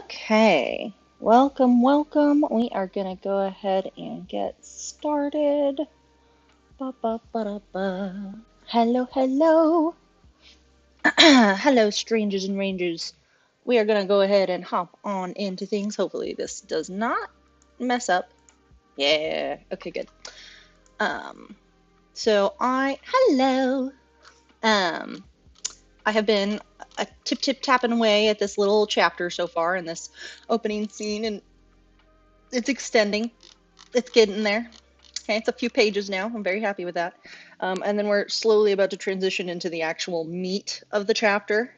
Okay, welcome. We are gonna go ahead and get started. Ba, ba, ba, da, ba. Hello. Hello, strangers and rangers. We are gonna go ahead and hop on into things. Hopefully, this does not mess up. Yeah, okay, good. Um, hello. Um, I have been tip tapping away at this little chapter so far in this opening scene, and it's extending. It's getting there. Okay, it's a few pages now. I'm very happy with that. And then we're slowly about to transition into the actual meat of the chapter.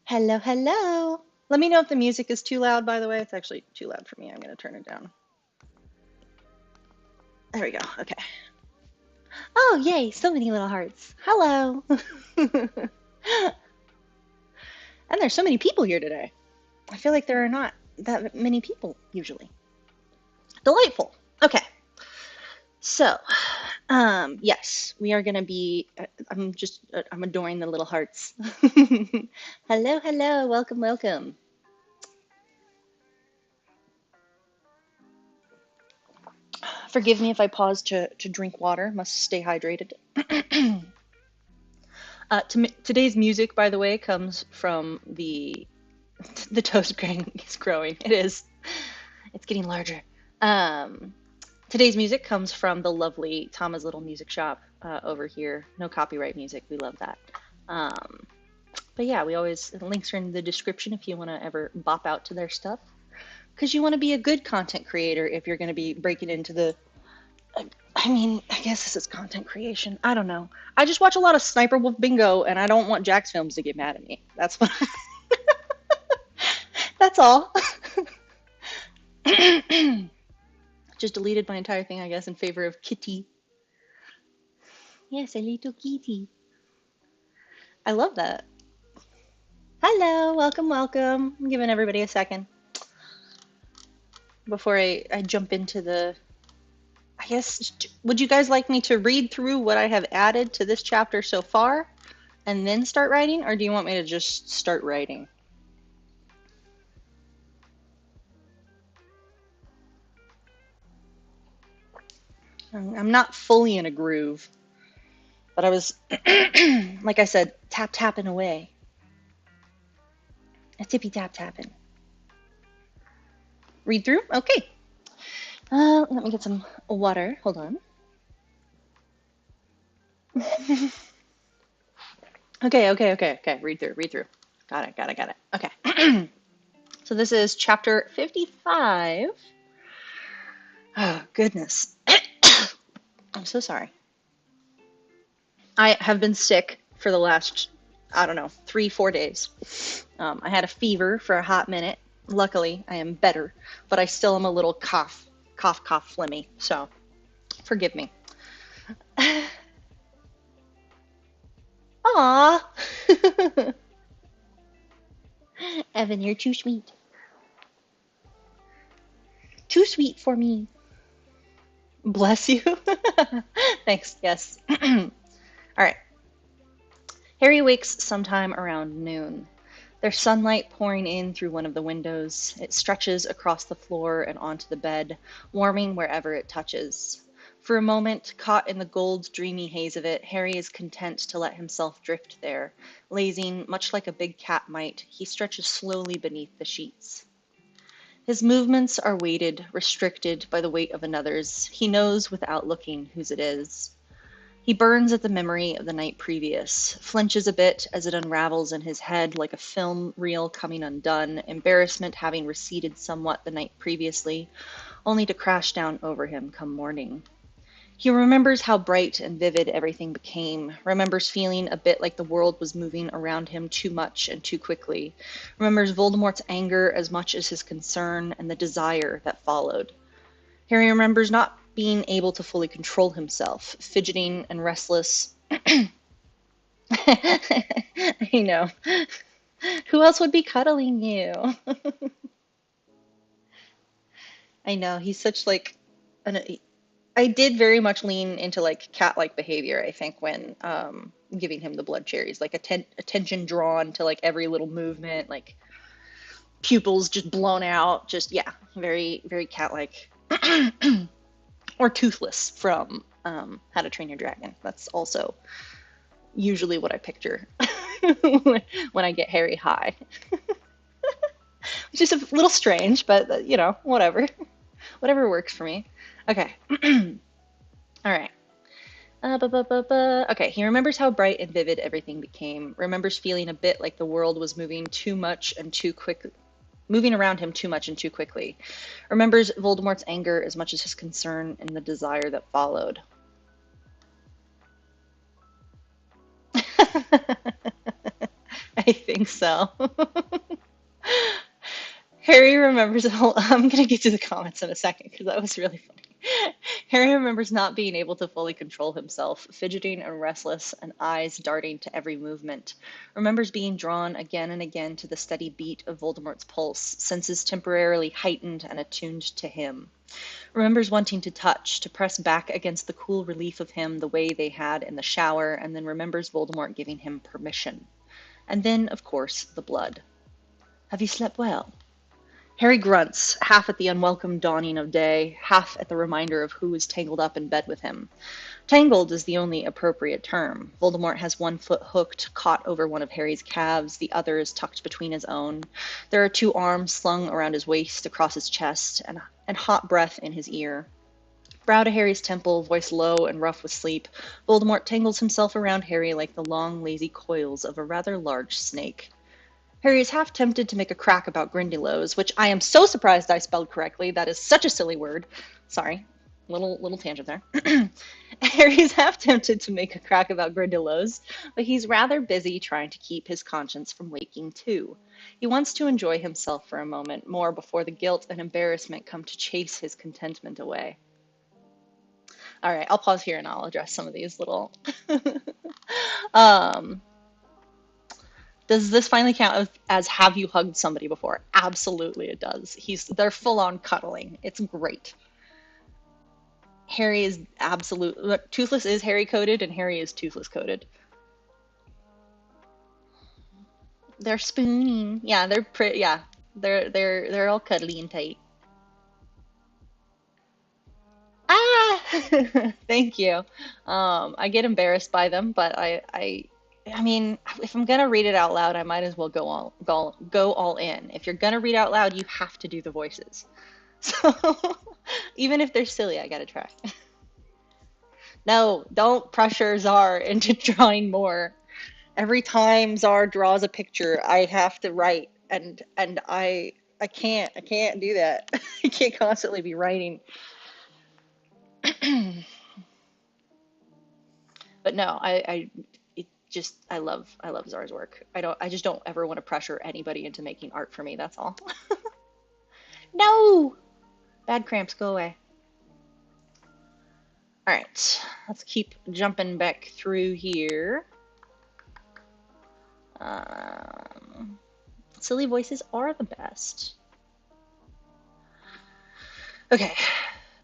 Hello. Let me know if the music is too loud, by the way. It's actually too loud for me. I'm going to turn it down. There we go. Okay. Oh, yay. So many little hearts. Hello. And there's so many people here today. I feel like there are not that many people usually. Delightful. Okay. So, yes, we are gonna be. I'm adoring the little hearts. Hello, welcome. Forgive me if I pause to drink water. Must stay hydrated. Today's music, by the way, comes from the toast grain is growing. It is. It's getting larger. Um, Today's music comes from the lovely Tama's Little Music Shop over here. No copyright music. We love that. Um, but yeah, the links are in the description if you want to ever bop out to their stuff. Because you want to be a good content creator if you're going to be breaking into I guess this is content creation. I don't know. I just watch a lot of Sniper Wolf Bingo, and I don't want Jack's Films to get mad at me. That's what. That's all. Just deleted my entire thing, I guess, in favor of Kitty. Yes, a little kitty. I love that. Hello, welcome. I'm giving everybody a second before I jump into I guess, would you guys like me to read through what I have added to this chapter so far and then start writing, or do you want me to just start writing? I'm not fully in a groove, but I was, like I said, tapping away. A tippy tapping. Read through? Okay. Let me get some water. Hold on. Okay. Read through. Got it. Okay. So this is chapter 55. Oh, goodness. I'm so sorry. I have been sick for the last, I don't know, 3-4 days. I had a fever for a hot minute. Luckily, I am better, but I still am a little cough, phlegmy. So, forgive me. Aw. Evan, you're too sweet. Too sweet for me. Bless you. Thanks, yes. All right. Harry wakes sometime around noon. There's sunlight pouring in through one of the windows. It stretches across the floor and onto the bed, warming wherever it touches. For a moment, caught in the gold, dreamy haze of it, Harry is content to let himself drift there. Lazing, much like a big cat might, he stretches slowly beneath the sheets. His movements are weighted, restricted by the weight of another's. He knows without looking whose it is. He burns at the memory of the night previous, flinches a bit as it unravels in his head like a film reel coming undone, embarrassment having receded somewhat the night previously, only to crash down over him come morning. He remembers how bright and vivid everything became, remembers feeling a bit like the world was moving around him too much and too quickly, remembers Voldemort's anger as much as his concern and the desire that followed. Harry remembers not being able to fully control himself, fidgeting and restless. I know. Who else would be cuddling you? I know, he's such like an I did very much lean into like cat-like behavior, I think, when giving him the blood cherries, like attention drawn to like every little movement, like pupils just blown out. Just, yeah, very, very cat-like. Or toothless from How to Train Your Dragon. That's also usually what I picture when I get Harry high. Which is a little strange, but whatever. Whatever works for me. Okay. All right. Okay, he remembers how bright and vivid everything became, remembers feeling a bit like the world was moving too much and too quick, moving around him too much and too quickly. Remembers Voldemort's anger as much as his concern and the desire that followed. I think so. Harry remembers, I'm going to get to the comments in a second because that was really funny. Harry remembers not being able to fully control himself, fidgeting and restless, and eyes darting to every movement. Remembers being drawn again and again to the steady beat of Voldemort's pulse, senses temporarily heightened and attuned to him. Remembers wanting to touch, to press back against the cool relief of him the way they had in the shower, and then remembers Voldemort giving him permission. And then, of course, the blood. Have you slept well? Harry grunts, half at the unwelcome dawning of day, half at the reminder of who is tangled up in bed with him. Tangled is the only appropriate term. Voldemort has one foot hooked, caught over one of Harry's calves, the other is tucked between his own. There are two arms slung around his waist, across his chest, and hot breath in his ear. Brow to Harry's temple, voice low and rough with sleep, Voldemort tangles himself around Harry like the long, lazy coils of a rather large snake. Harry is half tempted to make a crack about Grindylows, which I am so surprised I spelled correctly. That is such a silly word. Sorry, little tangent there. Harry is half tempted to make a crack about Grindylows, but he's rather busy trying to keep his conscience from waking too. He wants to enjoy himself for a moment more before the guilt and embarrassment come to chase his contentment away. All right, I'll pause here and I'll address some of these little... Does this finally count as have you hugged somebody before? Absolutely it does. They're full on cuddling. It's great. Harry is Toothless is Harry coded and Harry is Toothless coded. They're spooning. Yeah, they're pretty. Yeah, they're all cuddly and tight. Ah, thank you. I get embarrassed by them, but I mean, if I'm gonna read it out loud, I might as well go all in. If you're gonna read out loud, you have to do the voices. So even if they're silly, I gotta try. No, don't pressure Czar into drawing more. Every time Czar draws a picture, I have to write, and I can't do that. I can't constantly be writing. But no, I love Czar's work. I just don't ever want to pressure anybody into making art for me, that's all. No! Bad cramps, go away. All right, let's keep jumping back through here. Silly voices are the best. Okay.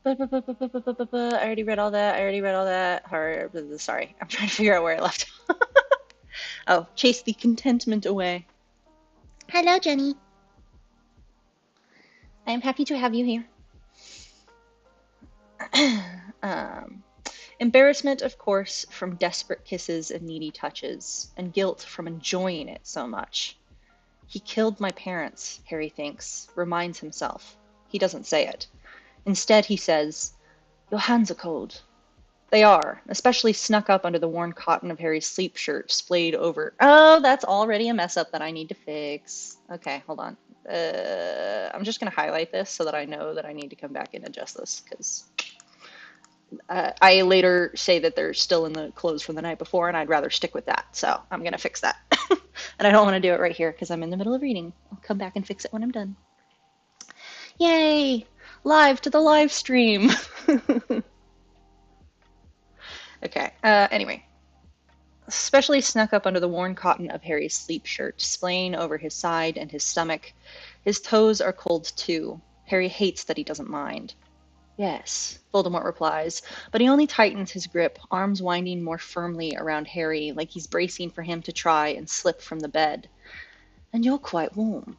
I already read all that. Sorry, I'm trying to figure out where I left. Oh, chase the contentment away. Hello, Jenny. I am happy to have you here. Embarrassment, of course, from desperate kisses and needy touches, and guilt from enjoying it so much. He killed my parents, Harry thinks, reminds himself. He doesn't say it. Instead, he says, "Your hands are cold." They are, especially snuck up under the worn cotton of Harry's sleep shirt, splayed over. Oh, that's already a mess up that I need to fix. Okay, hold on. I'm just going to highlight this so that I know that I need to come back and adjust this, because I later say that they're still in the clothes from the night before, and I'd rather stick with that. So I'm going to fix that. And I don't want to do it right here because I'm in the middle of reading. I'll come back and fix it when I'm done. Yay! Live to the live stream. Okay, anyway. Especially snuck up under the worn cotton of Harry's sleep shirt, splaying over his side and his stomach. His toes are cold too. Harry hates that he doesn't mind. Yes, Voldemort replies, but he only tightens his grip, arms winding more firmly around Harry, like he's bracing for him to try and slip from the bed. And you're quite warm.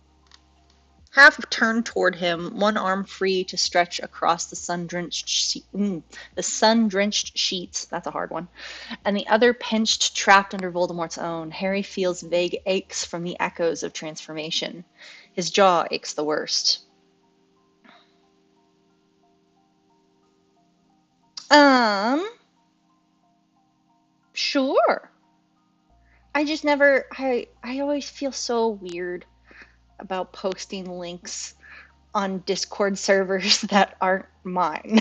half turned toward him, one arm free to stretch across the sun-drenched sheets. That's a hard one. And the other pinched, trapped under Voldemort's own. Harry feels vague aches from the echoes of transformation. His jaw aches the worst. Sure. I just never, I always feel so weird about posting links on Discord servers that aren't mine.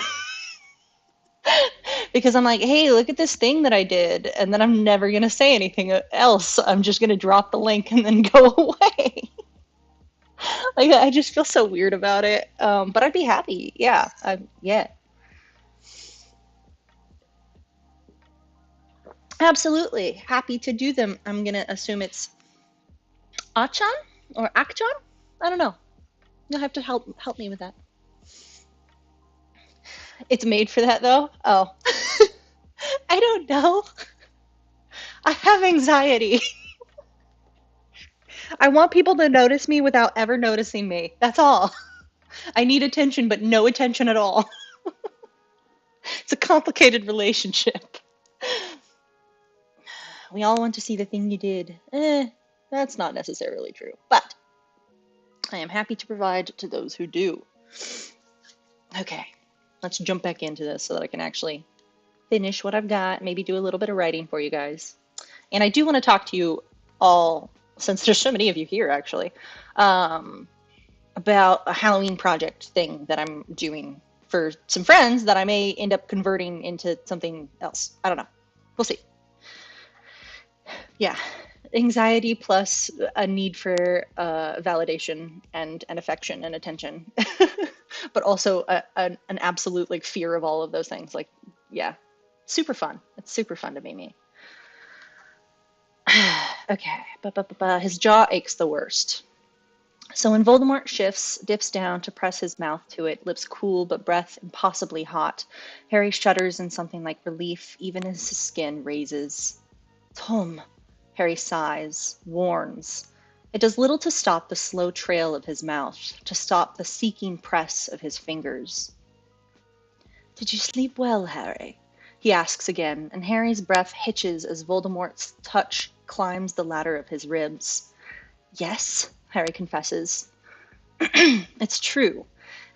Because I'm like, hey, look at this thing that I did. And then I'm never going to say anything else. I'm just going to drop the link and then go away. Like, I just feel so weird about it. But I'd be happy. Yeah. Yeah. Absolutely. Happy to do them. I'm going to assume it's Achan or Akchan? I don't know. You'll have to help me with that. It's made for that though? Oh. I don't know. I have anxiety. I want people to notice me without ever noticing me. That's all. I need attention, but no attention at all. It's a complicated relationship. We all want to see the thing you did. That's not necessarily true, but I am happy to provide to those who do. Okay, let's jump back into this so that I can actually finish what I've got, maybe do a little bit of writing for you guys. And I do want to talk to you all, since there's so many of you here actually, about a Halloween project thing that I'm doing for some friends that I may end up converting into something else. I don't know. We'll see. Yeah. Anxiety plus a need for validation and affection and attention, but also an absolute like fear of all of those things. Like, yeah, super fun. It's super fun to be me. Okay, his jaw aches the worst. So when Voldemort dips down to press his mouth to it, lips cool but breath impossibly hot, Harry shudders in something like relief, even as his skin raises. Tom, Harry sighs, warns. It does little to stop the slow trail of his mouth, to stop the seeking press of his fingers. Did you sleep well, Harry? He asks again, and Harry's breath hitches as Voldemort's touch climbs the ladder of his ribs. Yes, Harry confesses. It's true.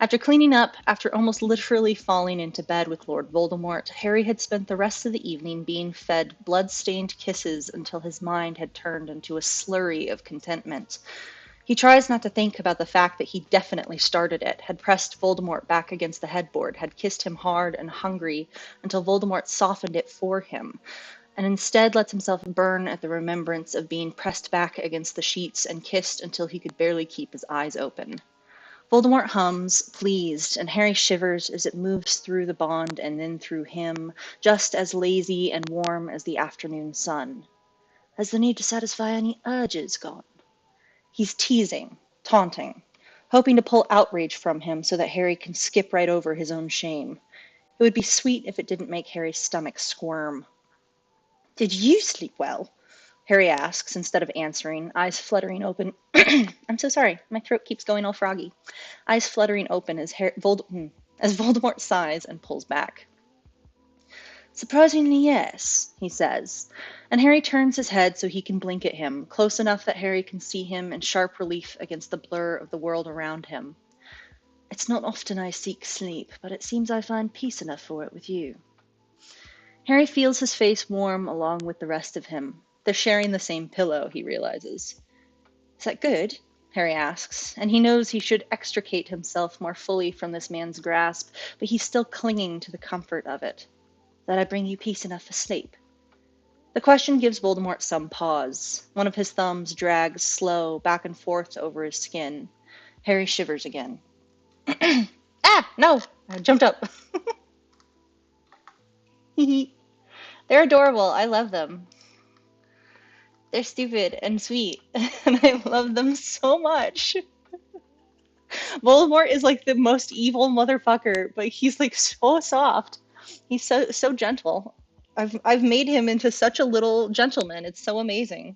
After cleaning up, after almost literally falling into bed with Lord Voldemort, Harry had spent the rest of the evening being fed blood-stained kisses until his mind had turned into a slurry of contentment. He tries not to think about the fact that he definitely started it, had pressed Voldemort back against the headboard, had kissed him hard and hungry until Voldemort softened it for him, and instead lets himself burn at the remembrance of being pressed back against the sheets and kissed until he could barely keep his eyes open. Voldemort hums, pleased, and Harry shivers as it moves through the bond and then through him, just as lazy and warm as the afternoon sun. Has the need to satisfy any urges gone? He's teasing, taunting, hoping to pull outrage from him so that Harry can skip right over his own shame. It would be sweet if it didn't make Harry's stomach squirm. Did you sleep well? Harry asks instead of answering, eyes fluttering open. I'm so sorry, my throat keeps going all froggy. Eyes fluttering open as Voldemort sighs and pulls back. Surprisingly, yes, he says, and Harry turns his head so he can blink at him, close enough that Harry can see him in sharp relief against the blur of the world around him. It's not often I seek sleep, but it seems I find peace enough for it with you. Harry feels his face warm along with the rest of him. They're sharing the same pillow, he realizes. Is that good? Harry asks, and he knows he should extricate himself more fully from this man's grasp, but he's still clinging to the comfort of it. That I bring you peace enough for sleep? The question gives Voldemort some pause. One of his thumbs drags slow back and forth over his skin. Harry shivers again. Ah, no! I jumped up. They're adorable. I love them. They're stupid and sweet, and I love them so much. Voldemort is like the most evil motherfucker, but he's like so soft. He's so gentle. I've made him into such a little gentleman. It's so amazing.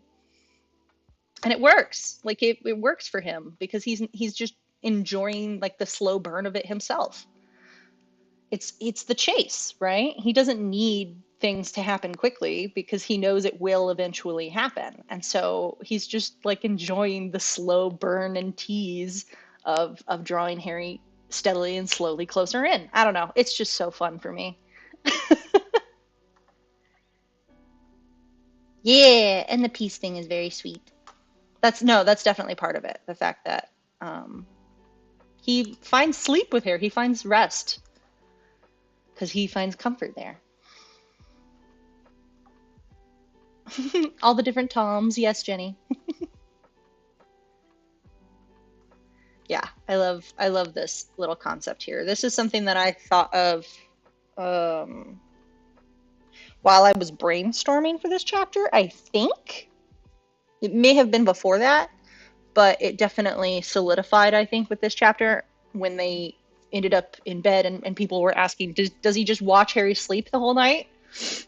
And it works. Like it works for him because he's just enjoying like the slow burn of it himself. It's the chase, right? He doesn't need things to happen quickly because he knows it will eventually happen. And so he's just like enjoying the slow burn and tease of drawing Harry steadily and slowly closer in. I don't know. It's just so fun for me. Yeah, and the peace thing is very sweet. That's definitely part of it. The fact that um, he finds sleep with her, he finds rest because he finds comfort there. All the different Toms, yes, Jenny. Yeah, I love this little concept here. This is something that I thought of um, while I was brainstorming for this chapter. I think it may have been before that, but it definitely solidified, I think, with this chapter when they ended up in bed and people were asking, does he just watch Harry sleep the whole night?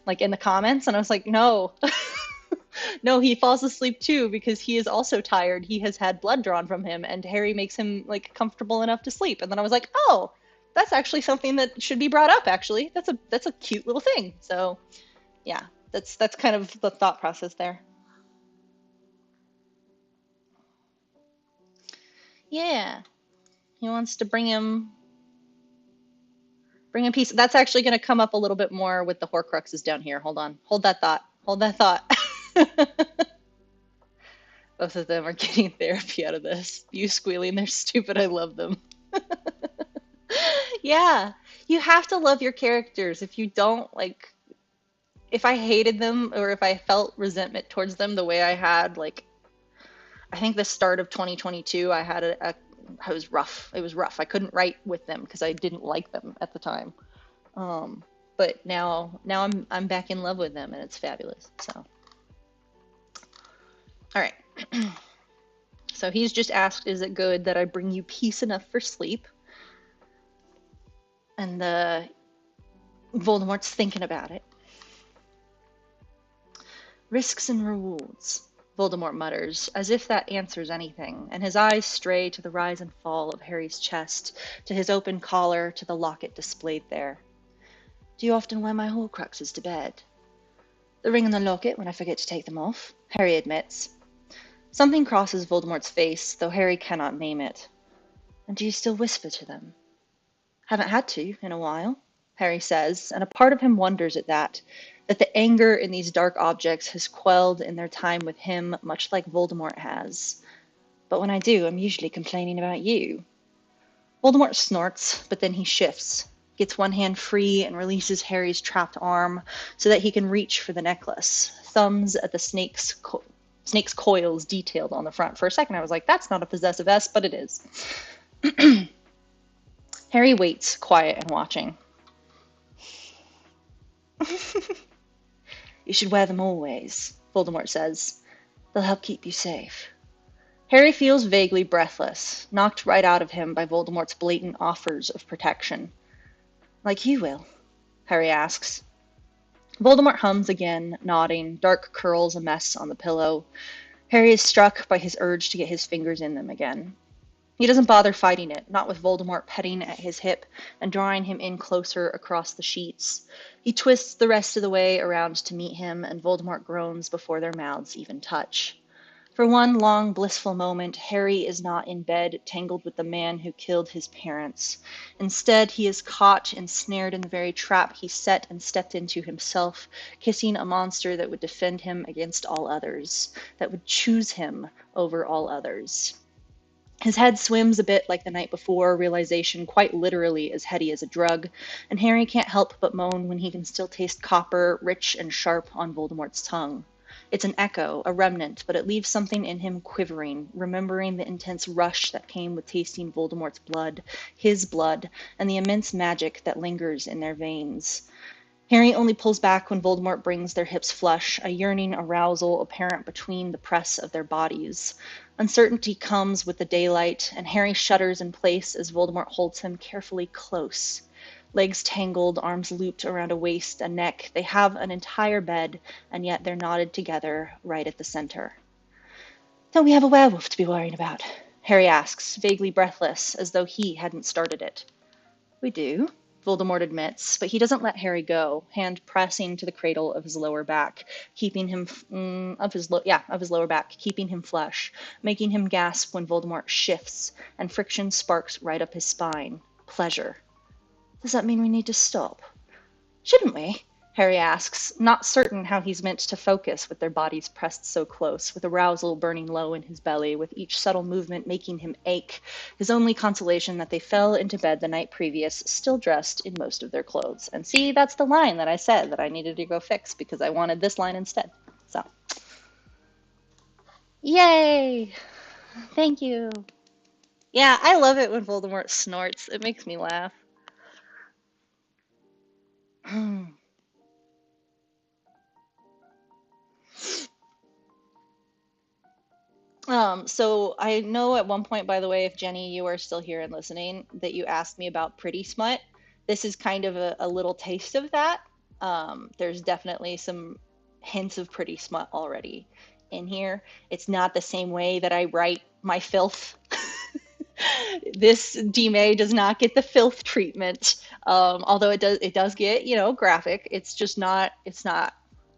Like in the comments. And I was like, no. No, he falls asleep too because he is also tired. He has had blood drawn from him, and Harry makes him like comfortable enough to sleep. And then I was like, oh, that's actually something that should be brought up. Actually, that's a cute little thing. So yeah, that's kind of the thought process there. Yeah, he wants to bring him peace. That's actually going to come up a little bit more with the Horcruxes down here. Hold on, hold that thought. Hold that thought. Both of them are getting therapy out of this. You squealing, they're stupid. I love them. Yeah, you have to love your characters. If you don't, like, if I hated them or if I felt resentment towards them the way I had, like, I think the start of 2022, I had it was rough. It was rough. I couldn't write with them because I didn't like them at the time. Um, but now I'm back in love with them and it's fabulous. So, all right. So he's just asked, is it good that I bring you peace enough for sleep? And Voldemort's thinking about it. Risks and rewards, Voldemort mutters, as if that answers anything, and his eyes stray to the rise and fall of Harry's chest, to his open collar, to the locket displayed there. Do you often wear my Horcruxes to bed? The ring and the locket when I forget to take them off, Harry admits. Something crosses Voldemort's face, though Harry cannot name it. And do you still whisper to them? Haven't had to in a while, Harry says, and a part of him wonders at that the anger in these dark objects has quelled in their time with him, much like Voldemort has. But when I do, I'm usually complaining about you. Voldemort snorts, but then he shifts, gets one hand free and releases Harry's trapped arm so that he can reach for the necklace, thumbs at the snake's coils detailed on the front. For a second I was like, that's not a possessive S, but it is. Harry waits, quiet and watching. You should wear them always, Voldemort says. They'll help keep you safe. Harry feels vaguely breathless, knocked right out of him by Voldemort's blatant offers of protection. Like you will? Harry asks. Voldemort hums again, nodding, dark curls a mess on the pillow. Harry is struck by his urge to get his fingers in them again. He doesn't bother fighting it, not with Voldemort petting at his hip and drawing him in closer across the sheets. He twists the rest of the way around to meet him, and Voldemort groans before their mouths even touch. For one long, blissful moment, Harry is not in bed, tangled with the man who killed his parents. Instead, he is caught and snared in the very trap he set and stepped into himself, kissing a monster that would defend him against all others, that would choose him over all others. His head swims a bit like the night before, realization quite literally as heady as a drug, and Harry can't help but moan when he can still taste copper, rich and sharp, on Voldemort's tongue. It's an echo, a remnant, but it leaves something in him quivering, remembering the intense rush that came with tasting Voldemort's blood, his blood, and the immense magic that lingers in their veins. Harry only pulls back when Voldemort brings their hips flush, a yearning arousal apparent between the press of their bodies. Uncertainty comes with the daylight, and Harry shudders in place as Voldemort holds him carefully close. Legs tangled, arms looped around a waist, a neck. They have an entire bed, and yet they're knotted together right at the center. Don't we have a werewolf to be worrying about? Harry asks, vaguely breathless, as though he hadn't started it. We do, Voldemort admits, but he doesn't let Harry go, hand pressing to the cradle of his lower back, keeping him of his lower back, keeping him flush, making him gasp when Voldemort shifts and friction sparks right up his spine. Pleasure. Does that mean we need to stop? Shouldn't we? Harry asks, not certain how he's meant to focus with their bodies pressed so close, with arousal burning low in his belly, with each subtle movement making him ache, his only consolation that they fell into bed the night previous, still dressed in most of their clothes. And see, that's the line that I said that I needed to go fix, because I wanted this line instead. So, yay! Thank you. Yeah, I love it when Voldemort snorts. It makes me laugh. So I know at one point, by the way, if Jenny, you are still here and listening, that you asked me about pretty smut. This is kind of a little taste of that. There's definitely some hints of pretty smut already in here. It's not the same way that I write my filth. This dmay does not get the filth treatment, although it does get, graphic. It's not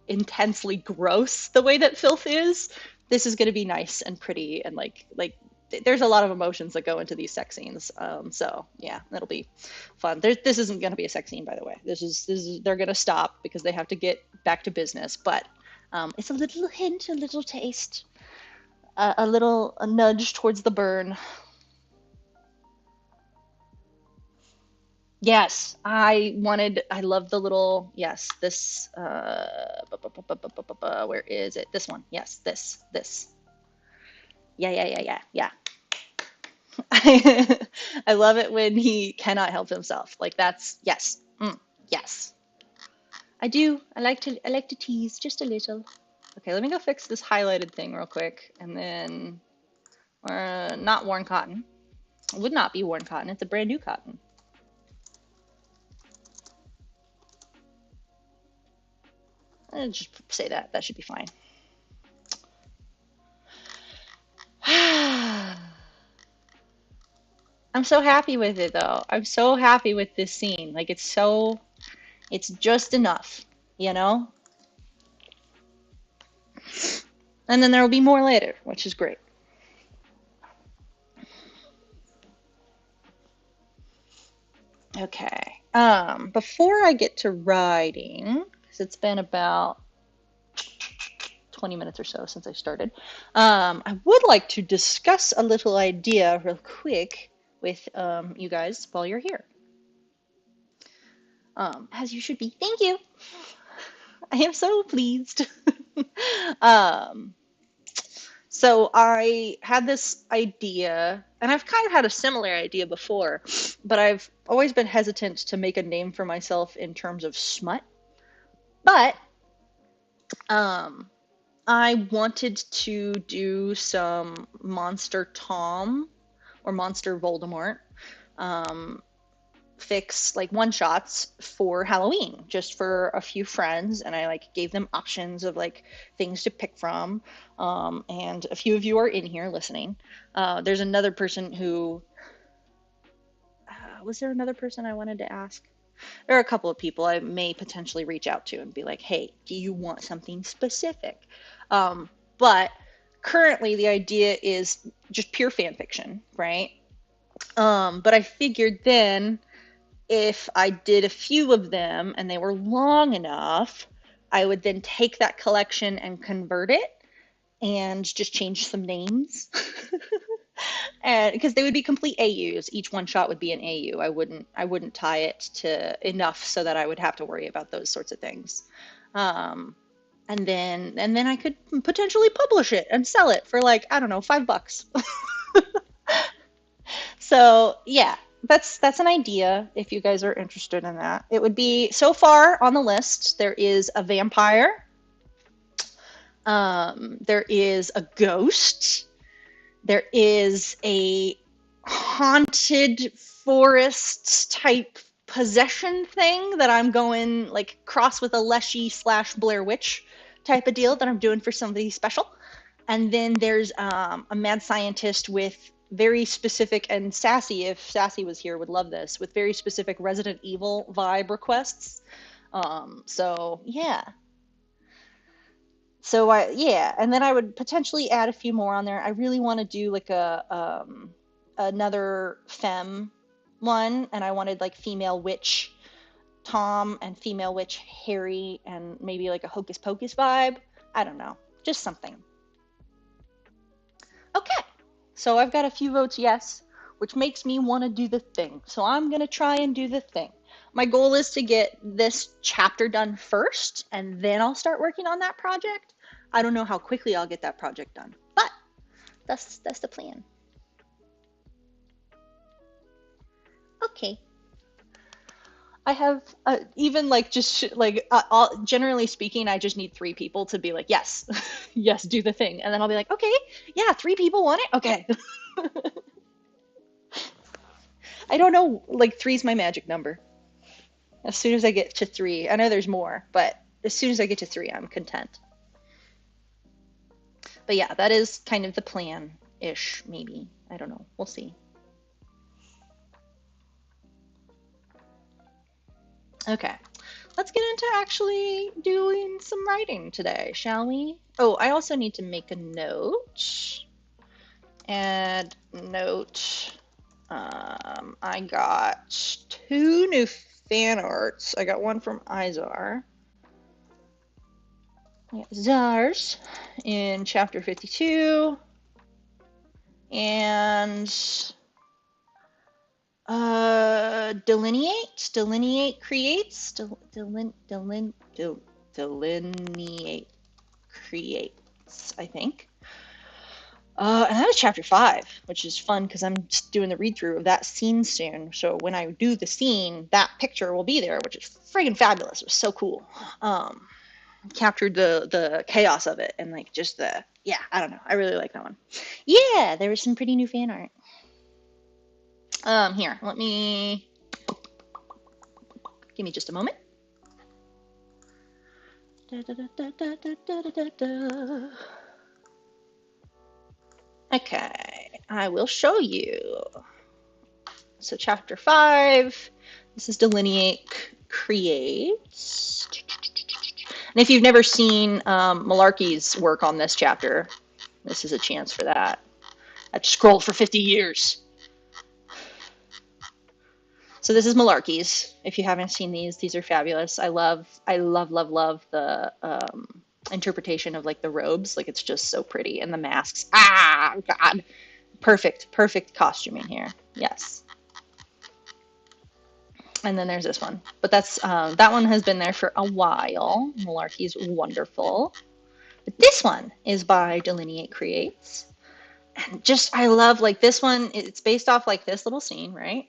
intensely gross the way that filth is. This is going to be nice and pretty, and like there's a lot of emotions that go into these sex scenes. So yeah, that'll be fun. This isn't going to be a sex scene, by the way. This is they're going to stop because they have to get back to business. But it's a little hint, a little taste, a nudge towards the burn. Yes, I love the little, yes, this, where is it? This one. Yes, this. Yeah. I love it when he cannot help himself. Like that's, yes, yes. I do. I like to tease just a little. Okay, let me go fix this highlighted thing real quick. And then, not worn cotton. It would not be worn cotton. It's a brand new cotton. Just say that. That should be fine. I'm so happy with it, though. I'm so happy with this scene. Like, it's just enough, you know? And then there will be more later, which is great. Okay. Before I get to writing, because it's been about 20 minutes or so since I started, I would like to discuss a little idea real quick with you guys while you're here. As you should be. Thank you. I am so pleased. So I had this idea, and I've kind of had a similar idea before, but I've always been hesitant to make a name for myself in terms of smut. But I wanted to do some Monster Tom or Monster Voldemort fix like one shots for Halloween, just for a few friends, and I like gave them options of like things to pick from. And a few of you are in here listening. There's another person who was there another person I wanted to ask? There are a couple of people I may potentially reach out to and be like, hey, do you want something specific? But currently the idea is just pure fan fiction, right? But I figured then if I did a few of them and they were long enough, I would then take that collection and convert it and just change some names. And because they would be complete AUs, each one shot would be an AU. I wouldn't tie it to enough so that I would have to worry about those sorts of things. And then I could potentially publish it and sell it for like, I don't know, $5. So yeah, that's an idea if you guys are interested in that. It would be, so far on the list, there is a vampire, there is a ghost, there is a haunted forest type possession thing that I'm going like cross with a Leshy / Blair Witch type of deal that I'm doing for somebody special. And then there's a mad scientist with very specific, and Sassy, if Sassy was here, would love this, with very specific Resident Evil vibe requests. So yeah. So yeah, and then I would potentially add a few more on there. I really want to do like another femme one, and I wanted like female witch Tom and female witch Harry, and maybe like a Hocus Pocus vibe. I don't know, just something. Okay, so I've got a few votes yes, which makes me want to do the thing. So I'm going to try and do the thing. My goal is to get this chapter done first, and then I'll start working on that project. I don't know how quickly I'll get that project done, but that's the plan. Okay. I have even like just like generally speaking, I just need 3 people to be like, yes, yes, do the thing. And then I'll be like, okay, yeah, 3 people want it. Okay. I don't know, like three's my magic number. As soon as I get to 3, I know there's more, but as soon as I get to 3, I'm content. But yeah, that is kind of the plan-ish, maybe. I don't know. We'll see. Okay. Let's get into actually doing some writing today, shall we? Oh, I also need to make a note. Add note. I got 2 new fan arts. I got one from Izar. Zars in chapter 52. And delineate creates, delineate creates, I think. And that is chapter 5, which is fun because I'm just doing the read through of that scene soon. So when I do the scene, that picture will be there, which is friggin' fabulous. It was so cool. Captured the chaos of it, and like just yeah, I don't know. I really like that one. Yeah, there was some pretty new fan art. Here, let me give me just a moment. Okay, I will show you. So chapter 5, this is delineate creates. And if you've never seen Malarkey's work on this chapter, this is a chance for that. I've scrolled for 50 years. So this is Malarkey's. If you haven't seen these are fabulous. I love the interpretation of like the robes. Like it's just so pretty, and the masks. Ah, God, perfect costuming here. Yes. And then there's this one, but that's that one has been there for a while. Malarkey's wonderful. But this one is by Delineate Creates. And just I love like this one. It's based off like this little scene, right?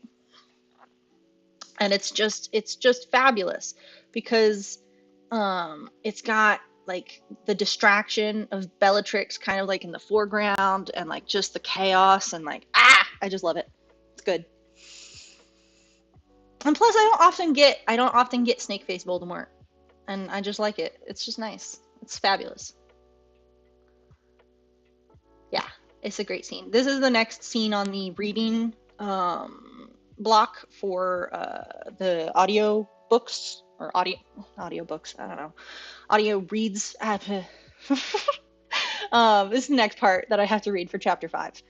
And it's just fabulous because it's got like the distraction of Bellatrix kind of like in the foreground, and like just the chaos, and like I just love it. It's good. And plus I don't often get Snakeface Voldemort, and I just like it. It's just nice. It's fabulous. Yeah, it's a great scene. This is the next scene on the reading block for the audio books or audio books. I don't know. Audio reads. This is the next part that I have to read for chapter 5.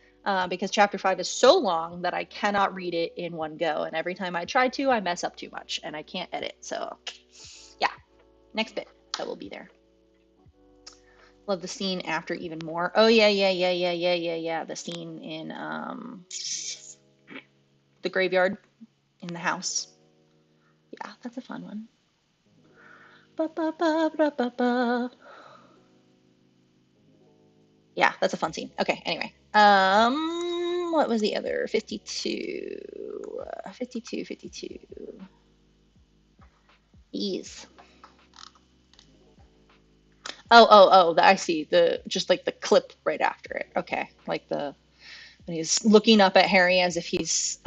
Because chapter 5 is so long that I cannot read it in one go. And every time I try to, I mess up too much and I can't edit. So yeah, next bit that will be there. Love the scene after even more. Oh yeah. The scene in the graveyard in the house. Yeah, that's a fun one. Yeah, that's a fun scene. Okay, anyway. What was the other? 52. 52. These. Oh, I see. Just like the clip right after it. Okay. Like when he's looking up at Harry as if he's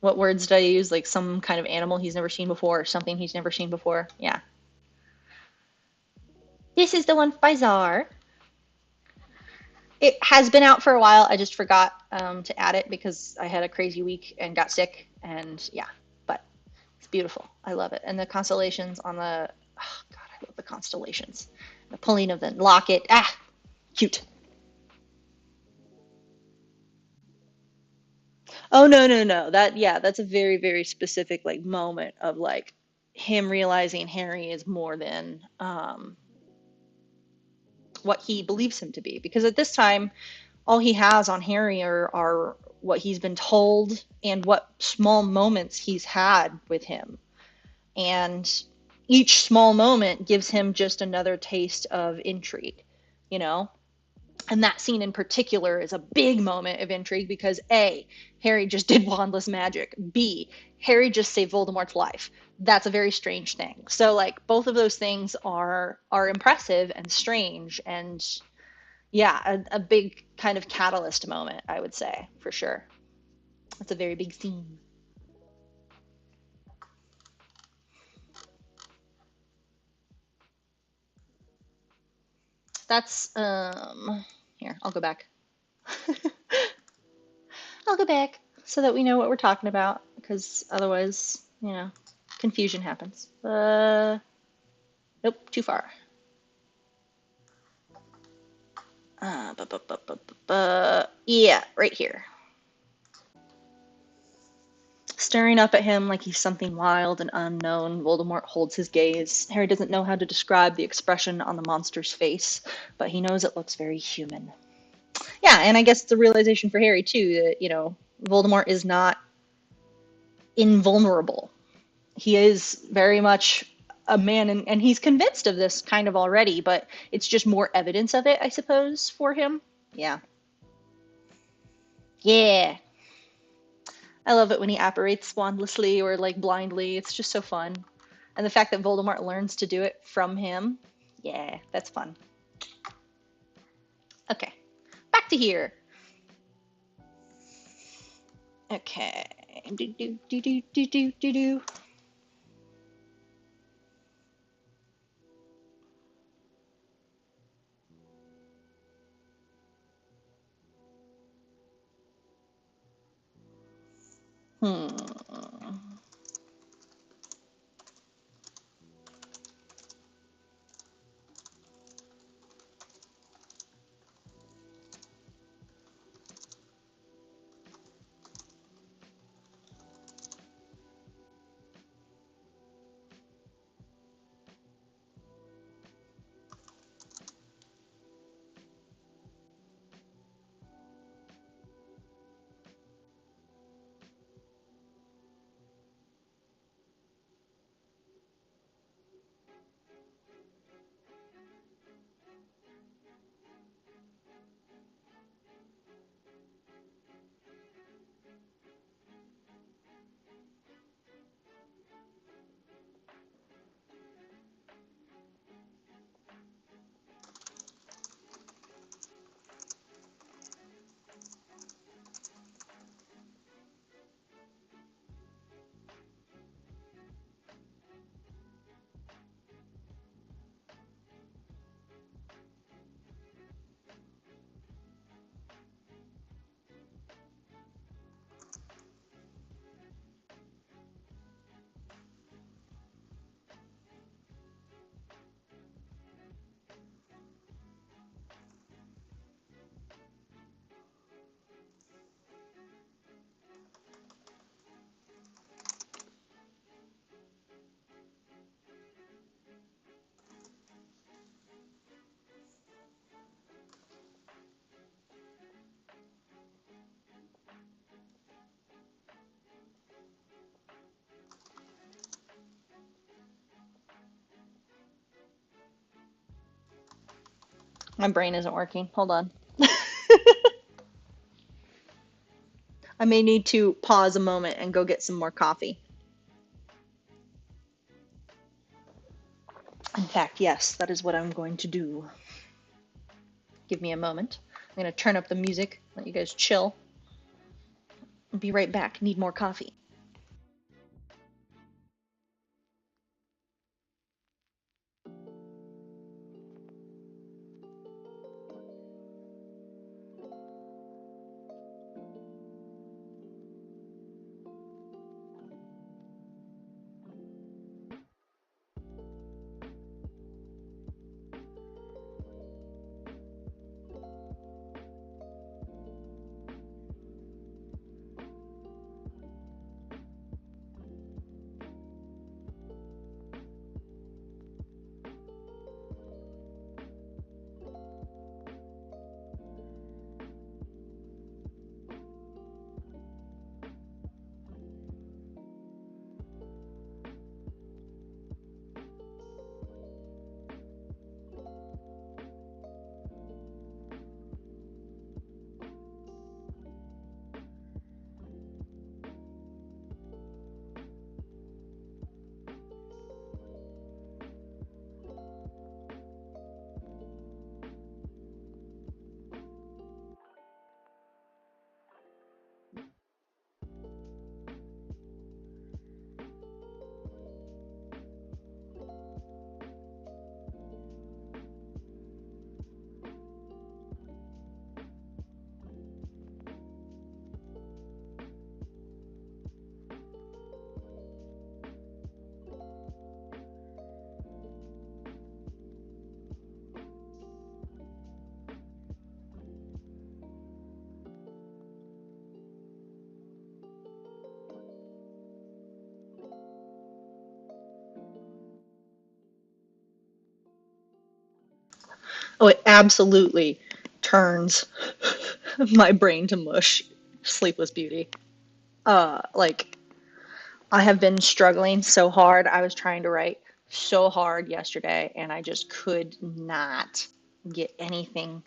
what words did I use? Like some kind of animal he's never seen before, or something he's never seen before. Yeah. This is the one by Czar. It has been out for a while. I just forgot to add it because I had a crazy week and got sick. And yeah, but it's beautiful. I love it. And the constellations on the, oh God, I love the constellations. The pulling of the locket. Ah, cute. Oh no, no, no. That yeah, that's a very, very specific like moment of like him realizing Harry is more than what he believes him to be. Because at this time, all he has on Harry are what he's been told and what small moments he's had with him. And each small moment gives him just another taste of intrigue, you know? And that scene in particular is a big moment of intrigue because A, Harry just did wandless magic. B, Harry just saved Voldemort's life. That's a very strange thing. So like both of those things are impressive and strange and yeah, a big kind of catalyst moment, I would say, for sure. It's a very big scene. That's here, I'll go back. I'll go back so that we know what we're talking about because otherwise, confusion happens. Nope, too far. Yeah, right here. Staring up at him like he's something wild and unknown, Voldemort holds his gaze. Harry doesn't know how to describe the expression on the monster's face, but he knows it looks very human. Yeah, and I guess it's a realization for Harry too that, Voldemort is not invulnerable. He is very much a man, and he's convinced of this kind of already, but it's just more evidence of it, I suppose, for him. Yeah. Yeah. I love it when he apparates wandlessly or like blindly. It's just so fun. And the fact that Voldemort learns to do it from him, yeah, that's fun. Okay, back to here. Okay. Do do do do do do do do. Hmm. My brain isn't working. Hold on. I may need to pause a moment and go get some more coffee. In fact, yes, that is what I'm going to do. Give me a moment. I'm going to turn up the music, let you guys chill. I'll be right back. Need more coffee. Oh, it absolutely turns my brain to mush. Sleepless Beauty. Like, I have been struggling so hard. I was trying to write so hard yesterday, and I just could not get anything.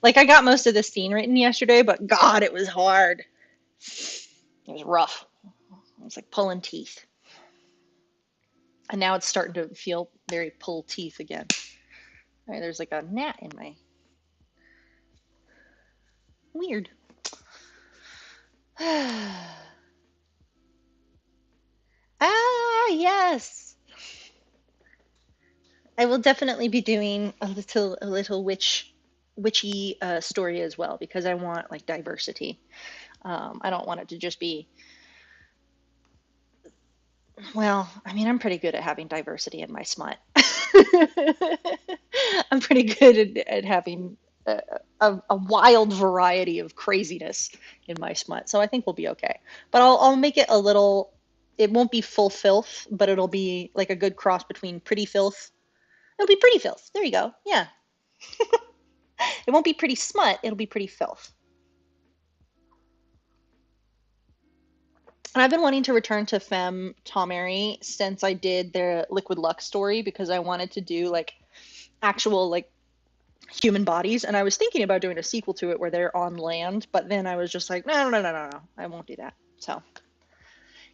Like, I got most of the scene written yesterday, but God, it was hard. It was rough. It was like pulling teeth. And now it's starting to feel very pull teeth again. All right, there's like a gnat in my. Weird. Ah, yes. I will definitely be doing a little witchy story as well because I want like diversity. I don't want it to just be, well, I mean, I'm pretty good at having diversity in my smut. I'm pretty good at having a wild variety of craziness in my smut, so I think we'll be okay. But I'll make it a little. It won't be full filth, but it'll be like a good cross between pretty filth. It'll be pretty filth. There you go. Yeah. It won't be pretty smut, it'll be pretty filth. And I've been wanting to return to Femme Tomary since I did their Liquid Lux story because I wanted to do like actual like human bodies, and I was thinking about doing a sequel to it where they're on land, but then I was just like, no, I won't do that. So,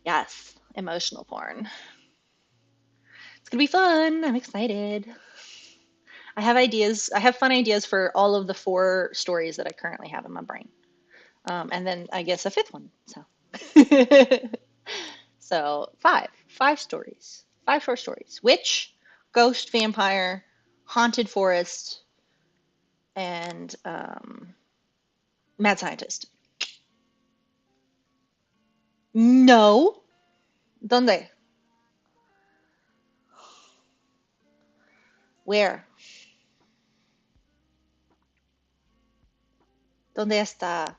yes, emotional porn. It's gonna be fun. I'm excited. I have ideas. I have fun ideas for all of the 4 stories that I currently have in my brain. And then I guess a 5th one. So, so 5 stories, 5 short stories: witch, ghost, vampire, haunted forest, and mad scientist. No, ¿dónde? Where? ¿Dónde está?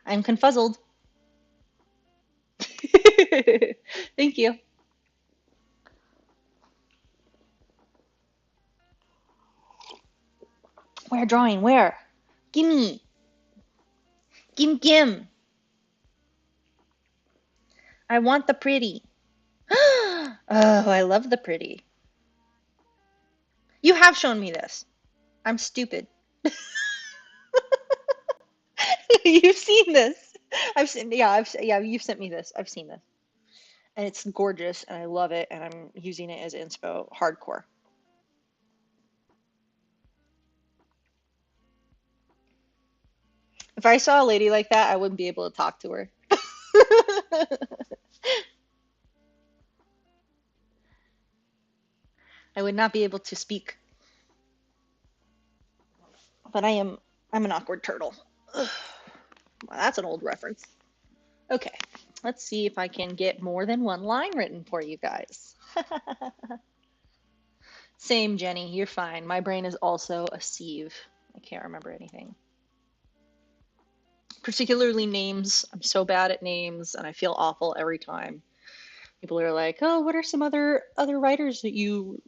I'm confuzzled. Thank you. Where drawing? Where? Gimme. Gim. I want the pretty. Oh, I love the pretty. You have shown me this. I'm stupid. You've seen this. I've seen, yeah, you've sent me this. I've seen this. And it's gorgeous and I love it and I'm using it as inspo hardcore. If I saw a lady like that, I wouldn't be able to talk to her. I would not be able to speak. But I'm an awkward turtle. Ugh. Well, that's an old reference. Okay, let's see if I can get more than one line written for you guys. Same, Jenny, you're fine. My brain is also a sieve. I can't remember anything. Particularly names. I'm so bad at names and I feel awful every time. People are like, "Oh, what are some other writers that you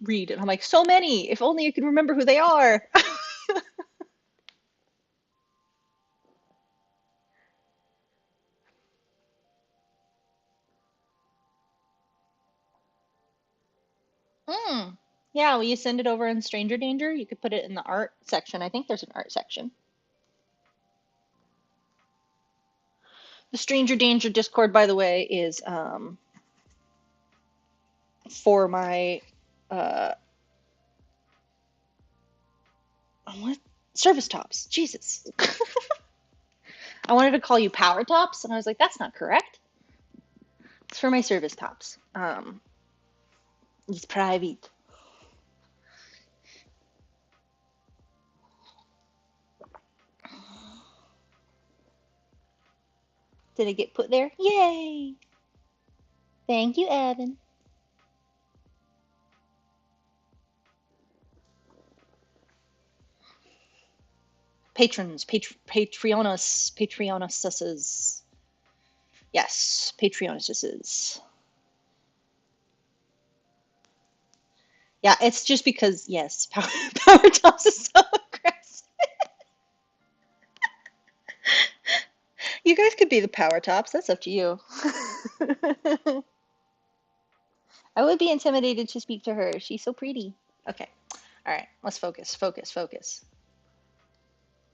read?" And I'm like, "So many. If only I could remember who they are." Hmm. Yeah, will you send it over in Stranger Danger? You could put it in the art section. I think there's an art section. The Stranger Danger Discord, by the way, is for my uh what service tops. Jesus. I wanted to call you power tops, and I was like, that's not correct. It's for my service tops. It's private. Did it get put there? Yay! Thank you, Evan. Patrons, Patreonuses. Yes, Patreonuses. Yeah, it's just because, yes, Power Tops is so aggressive. You guys could be the Power Tops. That's up to you. I would be intimidated to speak to her. She's so pretty. Okay. All right. Let's focus, focus, focus.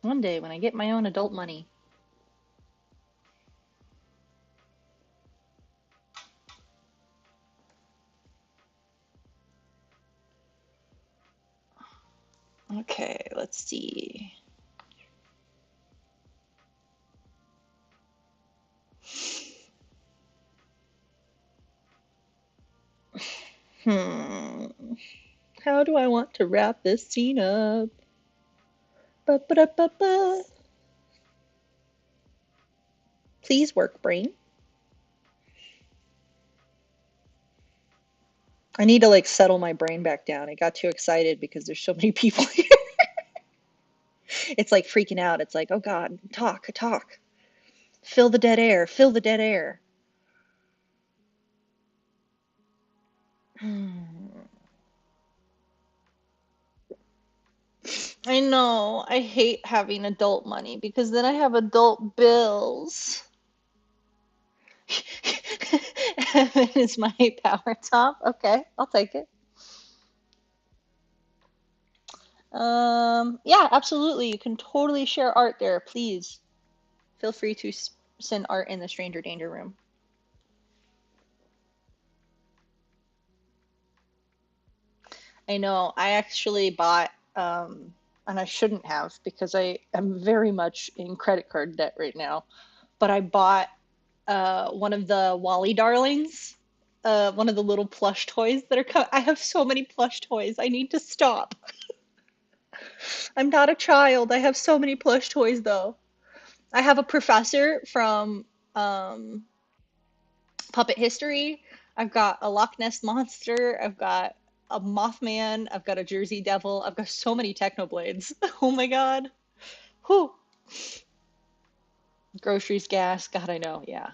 One day when I get my own adult money. Okay, let's see. Hmm. How do I want to wrap this scene up? Ba-ba-da-ba-ba. Please work, brain. I need to like settle my brain back down. I got too excited because there's so many people here. It's like freaking out. It's like, oh God, talk, talk. Fill the dead air, fill the dead air. I know. I hate having adult money because then I have adult bills. Evan is my power top. Okay, I'll take it. Yeah, absolutely. You can totally share art there, please. Feel free to send art in the stranger danger room. I know. I actually bought, and I shouldn't have because I am very much in credit card debt right now. But I bought one of the Wally darlings, one of the little plush toys that are I have so many plush toys. I need to stop. I'm not a child. I have so many plush toys though. I have a professor from um, Puppet History. I've got a Loch Ness Monster. I've got a Mothman. I've got a Jersey Devil. I've got so many Technoblades. Oh my God. Whew. Groceries, gas. God, I know. Yeah.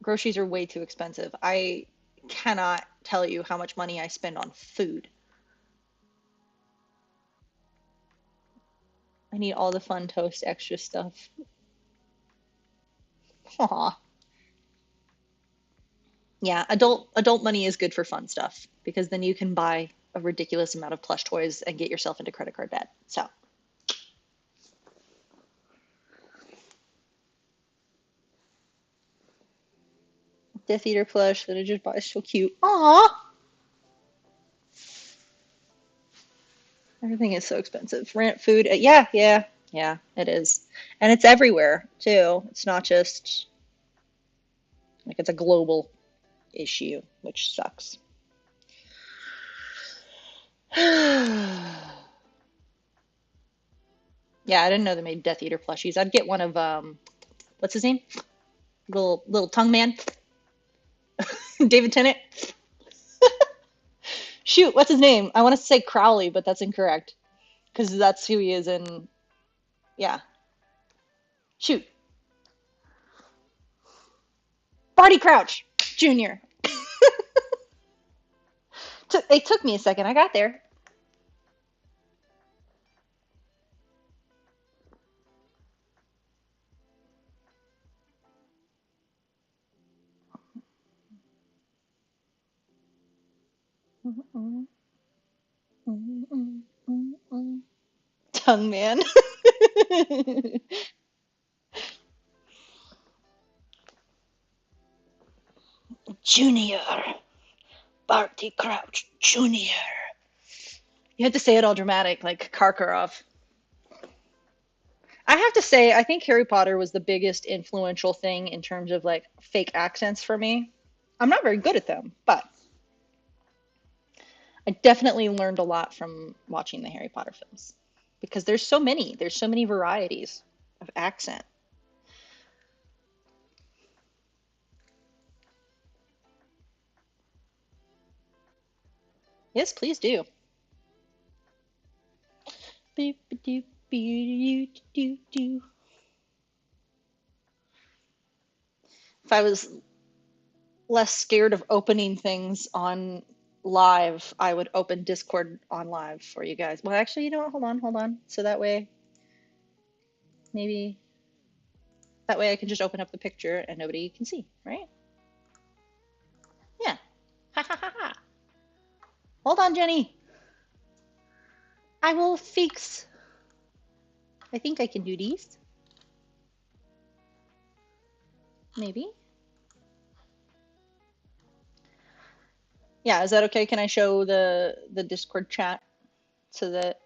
Groceries are way too expensive. I cannot tell you how much money I spend on food. I need all the fun toast extra stuff. Aw. Yeah, adult money is good for fun stuff because then you can buy a ridiculous amount of plush toys and get yourself into credit card debt. So, Death Eater plush that I just bought is so cute. Aw, everything is so expensive. Rent, food, yeah, yeah, yeah, it is. And it's everywhere too. It's not just like it's a global issue, which sucks. Yeah, I didn't know they made Death Eater plushies. I'd get one of what's his name? Little tongue man, David Tennant. Shoot, what's his name? I want to say Crowley, but that's incorrect because that's who he is in. Yeah, shoot, Barty Crouch Jr. It took me a second. I got there. Tongue man. Junior. Barty Crouch Jr. You have to say it all dramatic, like Karkaroff. I have to say, I think Harry Potter was the biggest influential thing in terms of like fake accents for me. I'm not very good at them, but I definitely learned a lot from watching the Harry Potter films because there's so many varieties of accent. Yes, please do. Beep, beep, If I was less scared of opening things on live, I would open Discord on live for you guys. Well, actually, you know what? Hold on. So that way, maybe that way I can just open up the picture and nobody can see, right? Yeah. Ha ha ha ha. Hold on, Jenny. I will fix. I think I can do these. Maybe. Yeah, is that okay? Can I show the Discord chat so that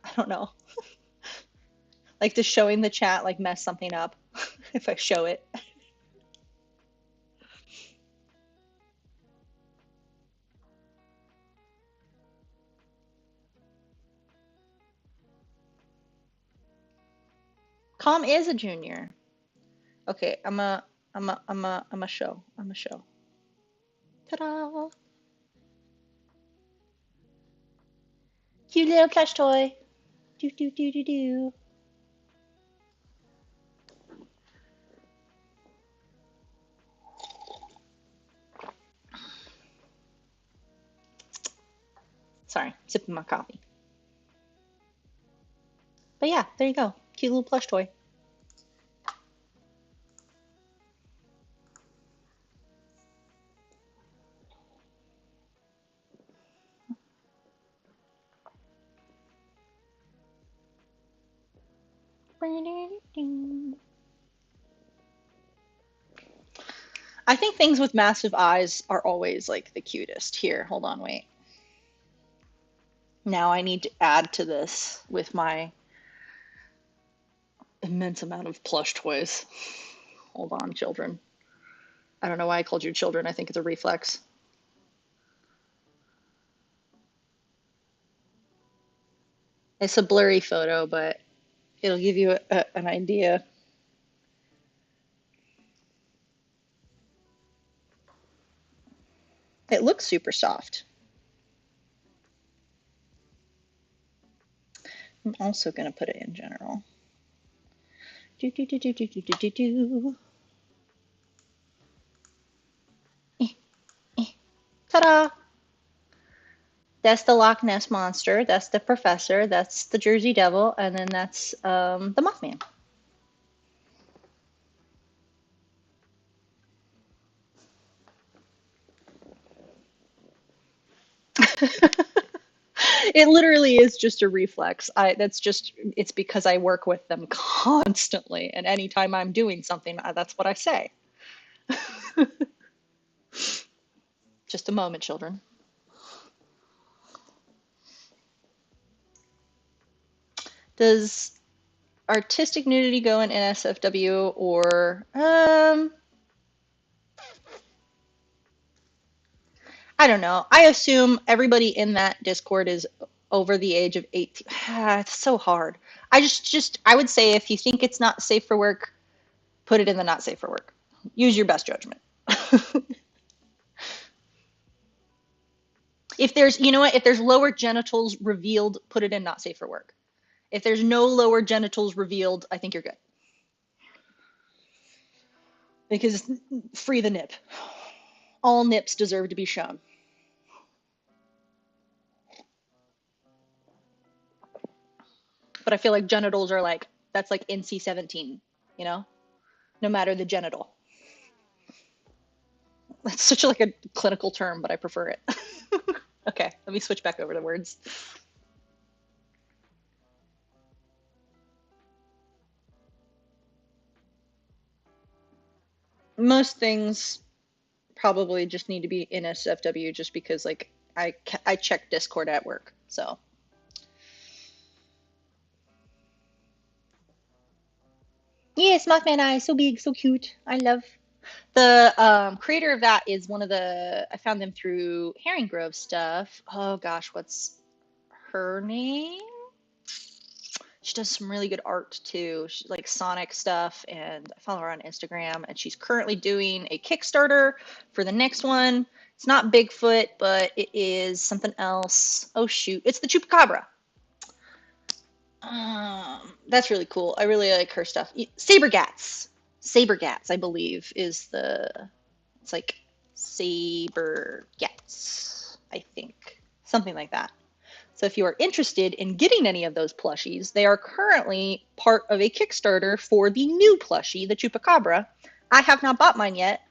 I don't know. Like, does showing the chat like mess something up if I show it? Com is a junior. Okay, I'm a show. Ta-da! Cute little plush toy. Do do do do do. Sorry, sipping my coffee. But yeah, there you go. Cute little plush toy. I think things with massive eyes are always like the cutest. Here, hold on, wait. Now I need to add to this with my immense amount of plush toys. Hold on, children. I don't know why I called you children. I think it's a reflex. It's a blurry photo, but it'll give you an idea. It looks super soft. I'm also going to put it in general. Do, do, do, do, do, do, do, do. Ta-da! That's the Loch Ness Monster, that's the Professor, that's the Jersey Devil, and then that's the Mothman. It literally is just a reflex. It's because I work with them constantly, and anytime I'm doing something, that's what I say. Just a moment, children. Does artistic nudity go in NSFW or I don't know. I assume everybody in that Discord is over the age of 18. It's so hard. I would say if you think it's not safe for work, put it in the not safe for work. Use your best judgment. If there's, you know what, if there's lower genitals revealed, put it in not safe for work. If there's no lower genitals revealed, I think you're good. Because free the nip. All nips deserve to be shown. But I feel like genitals are like, that's like NC-17, you know? No matter the genital. That's such like a clinical term, but I prefer it. Okay, let me switch back over to words. Most things probably just need to be in SFW just because like I check Discord at work, so. Yes, Mothman Eye, so big, so cute. I love. The creator of that is one of the, I found them through Herring Grove stuff. Oh gosh, what's her name? She does some really good art too. She like Sonic stuff, and I follow her on Instagram. And she's currently doing a Kickstarter for the next one. It's not Bigfoot, but it is something else. Oh shoot, it's the Chupacabra. That's really cool. I really like her stuff. Sabergats. Sabergats, I believe, is the. It's like Sabergats, I think. Something like that. So if you are interested in getting any of those plushies, they are currently part of a Kickstarter for the new plushie, the Chupacabra. I have not bought mine yet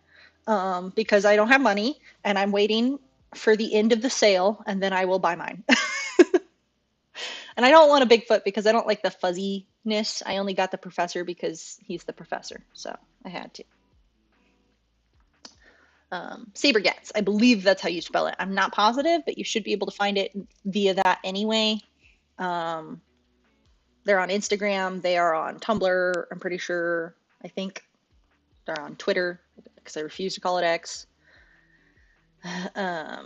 because I don't have money, and I'm waiting for the end of the sale, and then I will buy mine. And I don't want a Bigfoot because I don't like the fuzziness. I only got the professor because he's the professor, so I had to. Sabergats, I believe that's how you spell it. I'm not positive, but you should be able to find it via that anyway. Um, they're on Instagram. They are on Tumblr, I'm pretty sure. I think they're on Twitter because I refuse to call it X. Yeah.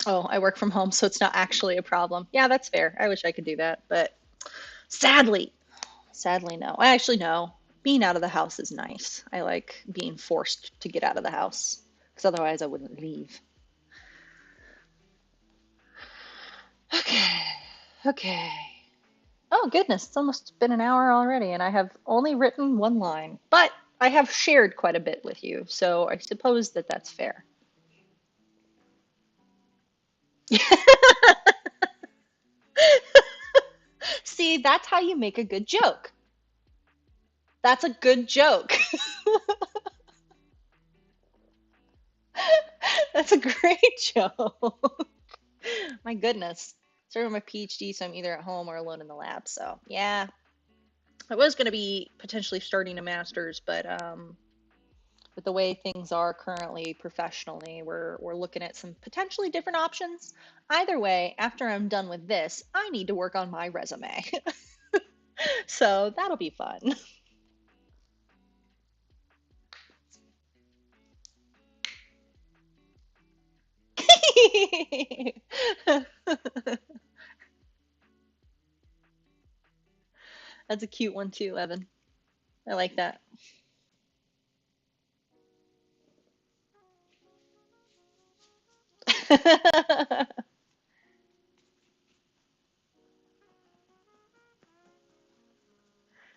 Oh, I work from home, so it's not actually a problem. Yeah, that's fair. I wish I could do that, but sadly, no. I actually know. Being out of the house is nice. I like being forced to get out of the house because otherwise I wouldn't leave. Okay. Okay. Oh, goodness. It's almost been an hour already, and I have only written one line. But I have shared quite a bit with you, so I suppose that that's fair. See, that's how you make a good joke. That's a good joke. That's a great joke. My goodness. Starting my PhD, so I'm either at home or alone in the lab. So, yeah. I was going to be potentially starting a master's, but with the way things are currently professionally, we're looking at some potentially different options. Either way, after I'm done with this, I need to work on my resume. So, that'll be fun. That's a cute one too, Evan. I like that.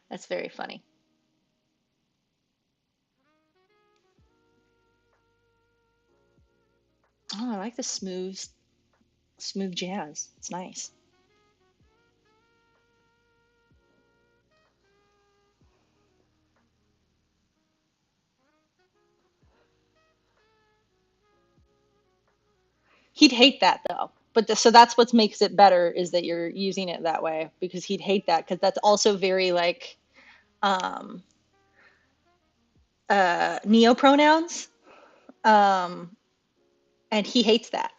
That's very funny. Oh, I like the smooth jazz. It's nice. He'd hate that though. But so that's what makes it better is that you're using it that way because he'd hate that because that's also very like um neo pronouns. Um and he hates that.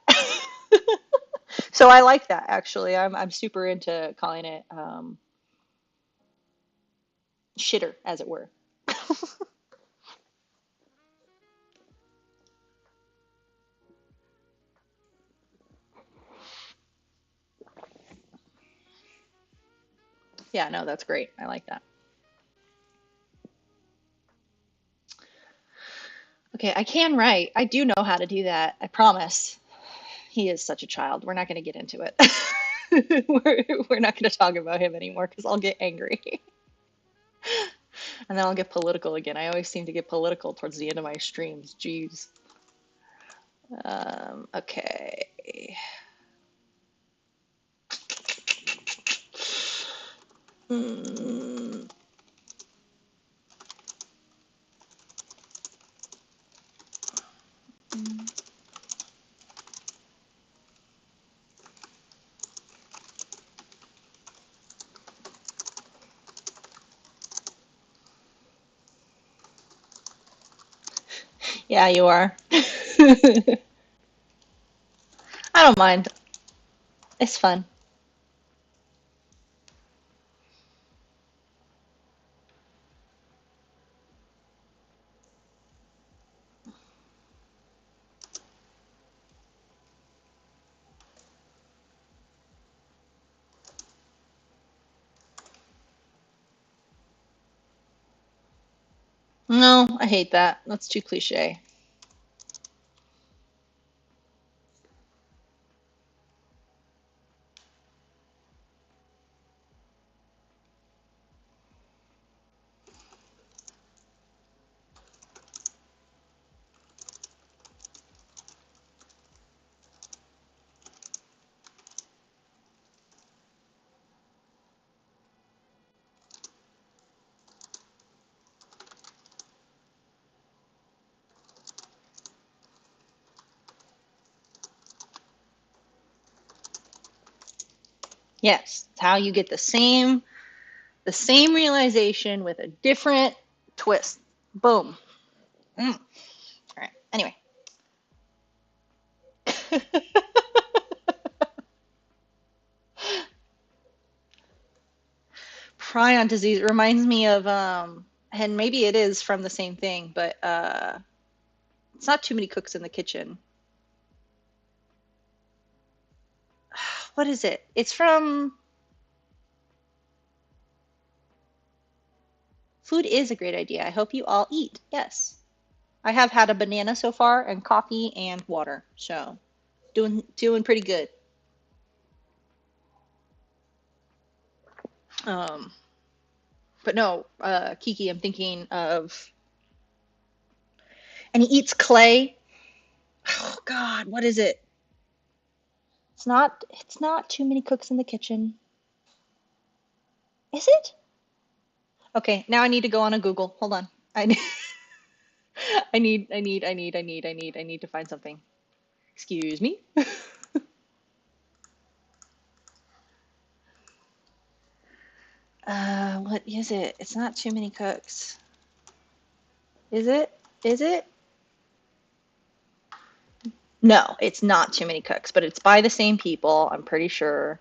So I like that actually. I'm super into calling it shitter as it were. Yeah, no, that's great. I like that. Okay, I can write. I do know how to do that. I promise. He is such a child. We're not going to get into it. We're not going to talk about him anymore because I'll get angry. And then I'll get political again. I always seem to get political towards the end of my streams. Jeez. Okay. Hmm. Yeah, you are. I don't mind. It's fun. No, I hate that. That's too cliche. Yes, it's how you get the same realization with a different twist. Boom. All right. Anyway. Prion disease reminds me of and maybe it is from the same thing, but it's not too many cooks in the kitchen. What is it? It's from Food is a great idea. I hope you all eat. Yes. I have had a banana so far and coffee and water. So, doing pretty good. Um but no, Kiki, I'm thinking of, and he eats clay. Oh God, what is it? It's not too many cooks in the kitchen. Is it? Okay, now I need to go on a Google. Hold on. I need I need to find something. Excuse me. What is it? It's not too many cooks. Is it? Is it? No, it's not too many cooks, but it's by the same people, I'm pretty sure.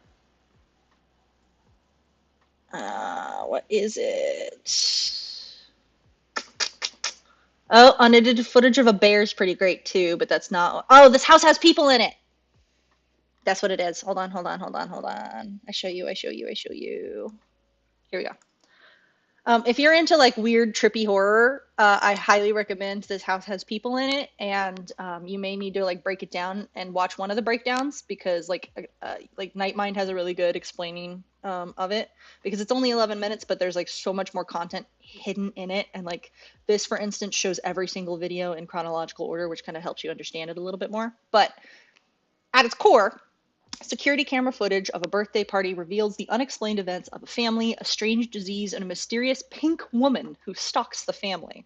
What is it? Oh, unedited footage of a bear is pretty great too, but that's not. Oh, this house has people in it. That's what it is. Hold on, hold on, hold on, hold on. I show you, I show you, I show you. Here we go. If you're into like weird, trippy horror, I highly recommend This House Has People in It, and you may need to like break it down and watch one of the breakdowns because like Nightmind has a really good explaining of it because it's only 11 minutes, but there's like so much more content hidden in it, and like this, for instance, shows every single video in chronological order, which kind of helps you understand it a little bit more. But at its core, security camera footage of a birthday party reveals the unexplained events of a family, a strange disease, and a mysterious pink woman who stalks the family.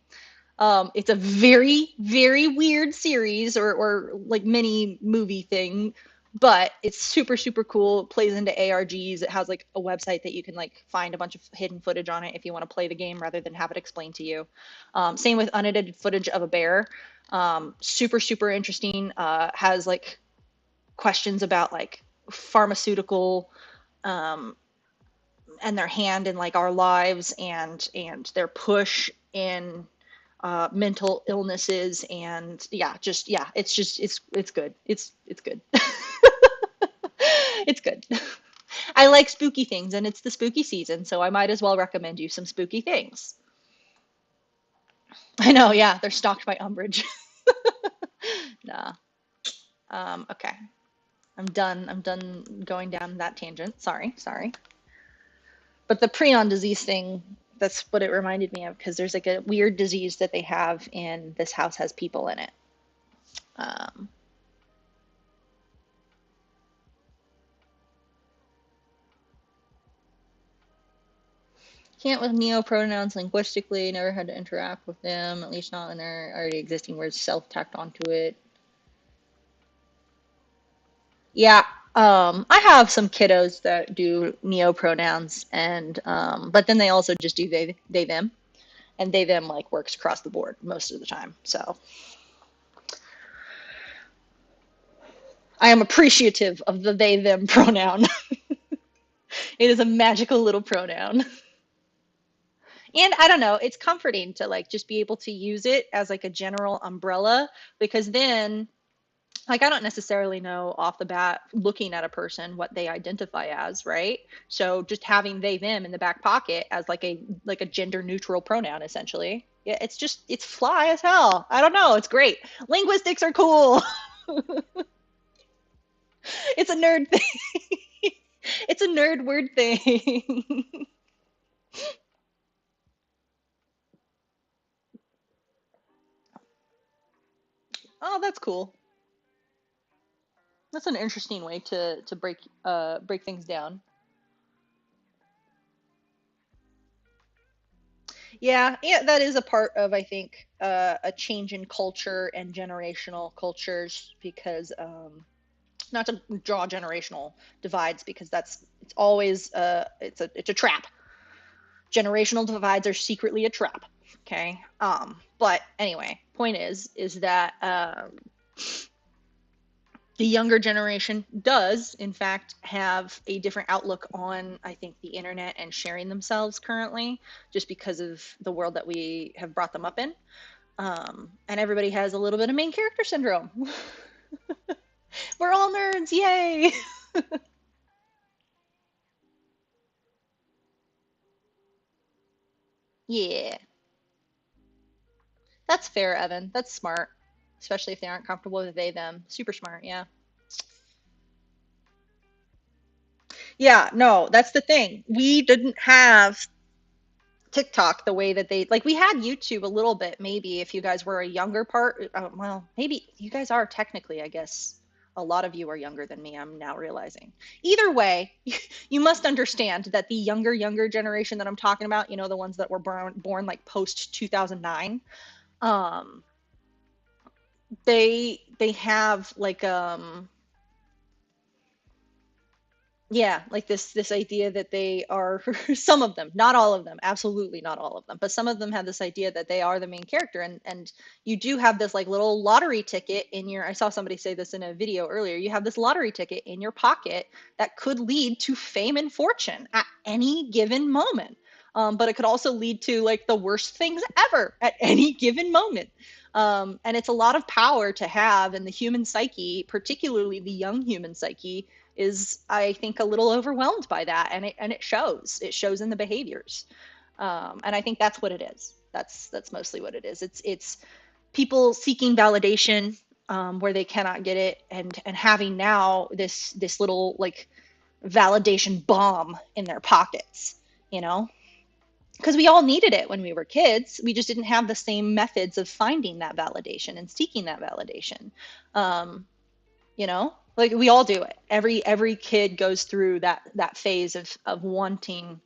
It's a very, very weird series or like mini movie thing, but it's super, super cool. It plays into ARGs. It has like a website that you can like find a bunch of hidden footage on it if you want to play the game rather than have it explained to you. Same with unedited footage of a bear. Super, super interesting. Has like questions about like pharmaceutical um, and their hand in like our lives and their push in mental illnesses and yeah, it's good. It's good. It's good. I like spooky things and it's the spooky season, so I might as well recommend you some spooky things. I know, yeah, they're stalked by Umbridge. Nah. Okay. I'm done going down that tangent. Sorry, sorry. But the prion disease thing, that's what it reminded me of because there's like a weird disease that they have in This House Has People in It. Um, can't with neopronouns linguistically, never had to interact with them, at least not in their already existing words, self-tacked onto it. Yeah, I have some kiddos that do neopronouns and but then they also just do they them and they them like works across the board most of the time. So I am appreciative of the they them pronoun. It is a magical little pronoun. And I don't know, it's comforting to like just be able to use it as like a general umbrella because then like I don't necessarily know off the bat looking at a person what they identify as, right? So just having they them in the back pocket as like a gender neutral pronoun essentially. Yeah, it's just it's fly as hell. I don't know, it's great. Linguistics are cool. It's a nerd thing. It's a nerd word thing. Oh, that's cool. That's an interesting way to break things down. Yeah, yeah, that is a part of, I think, a change in culture and generational cultures because not to draw generational divides because that's it's always it's a trap. Generational divides are secretly a trap. Okay. But anyway, point is that the younger generation does, in fact, have a different outlook on, I think, the internet and sharing themselves currently, just because of the world that we have brought them up in. And everybody has a little bit of main character syndrome. We're all nerds, yay! Yeah, that's fair, Evan. That's smart, especially if they aren't comfortable with they them. Super smart, yeah. Yeah, no, that's the thing. We didn't have TikTok the way that they like we had YouTube a little bit maybe if you guys were a younger part well maybe you guys are technically I guess a lot of you are younger than me I'm now realizing. Either way, you must understand that the younger generation that I'm talking about, you know, the ones that were born like post 2009, um they have like yeah, like this idea that they are some of them, not all of them, absolutely not all of them, but some of them have this idea that they are the main character, and you do have this like little lottery ticket in your I saw somebody say this in a video earlier. You have this lottery ticket in your pocket that could lead to fame and fortune at any given moment. But it could also lead to like the worst things ever at any given moment. And it's a lot of power to have in the human psyche, particularly the young human psyche, is I think a little overwhelmed by that, and it shows. It shows in the behaviors, and I think that's what it is. That's mostly what it is. It's people seeking validation where they cannot get it, and having now this little like validation bomb in their pockets, you know, because we all needed it when we were kids. We just didn't have the same methods of finding that validation and seeking that validation. Um, you know, like we all do it. Every kid goes through that phase of wanting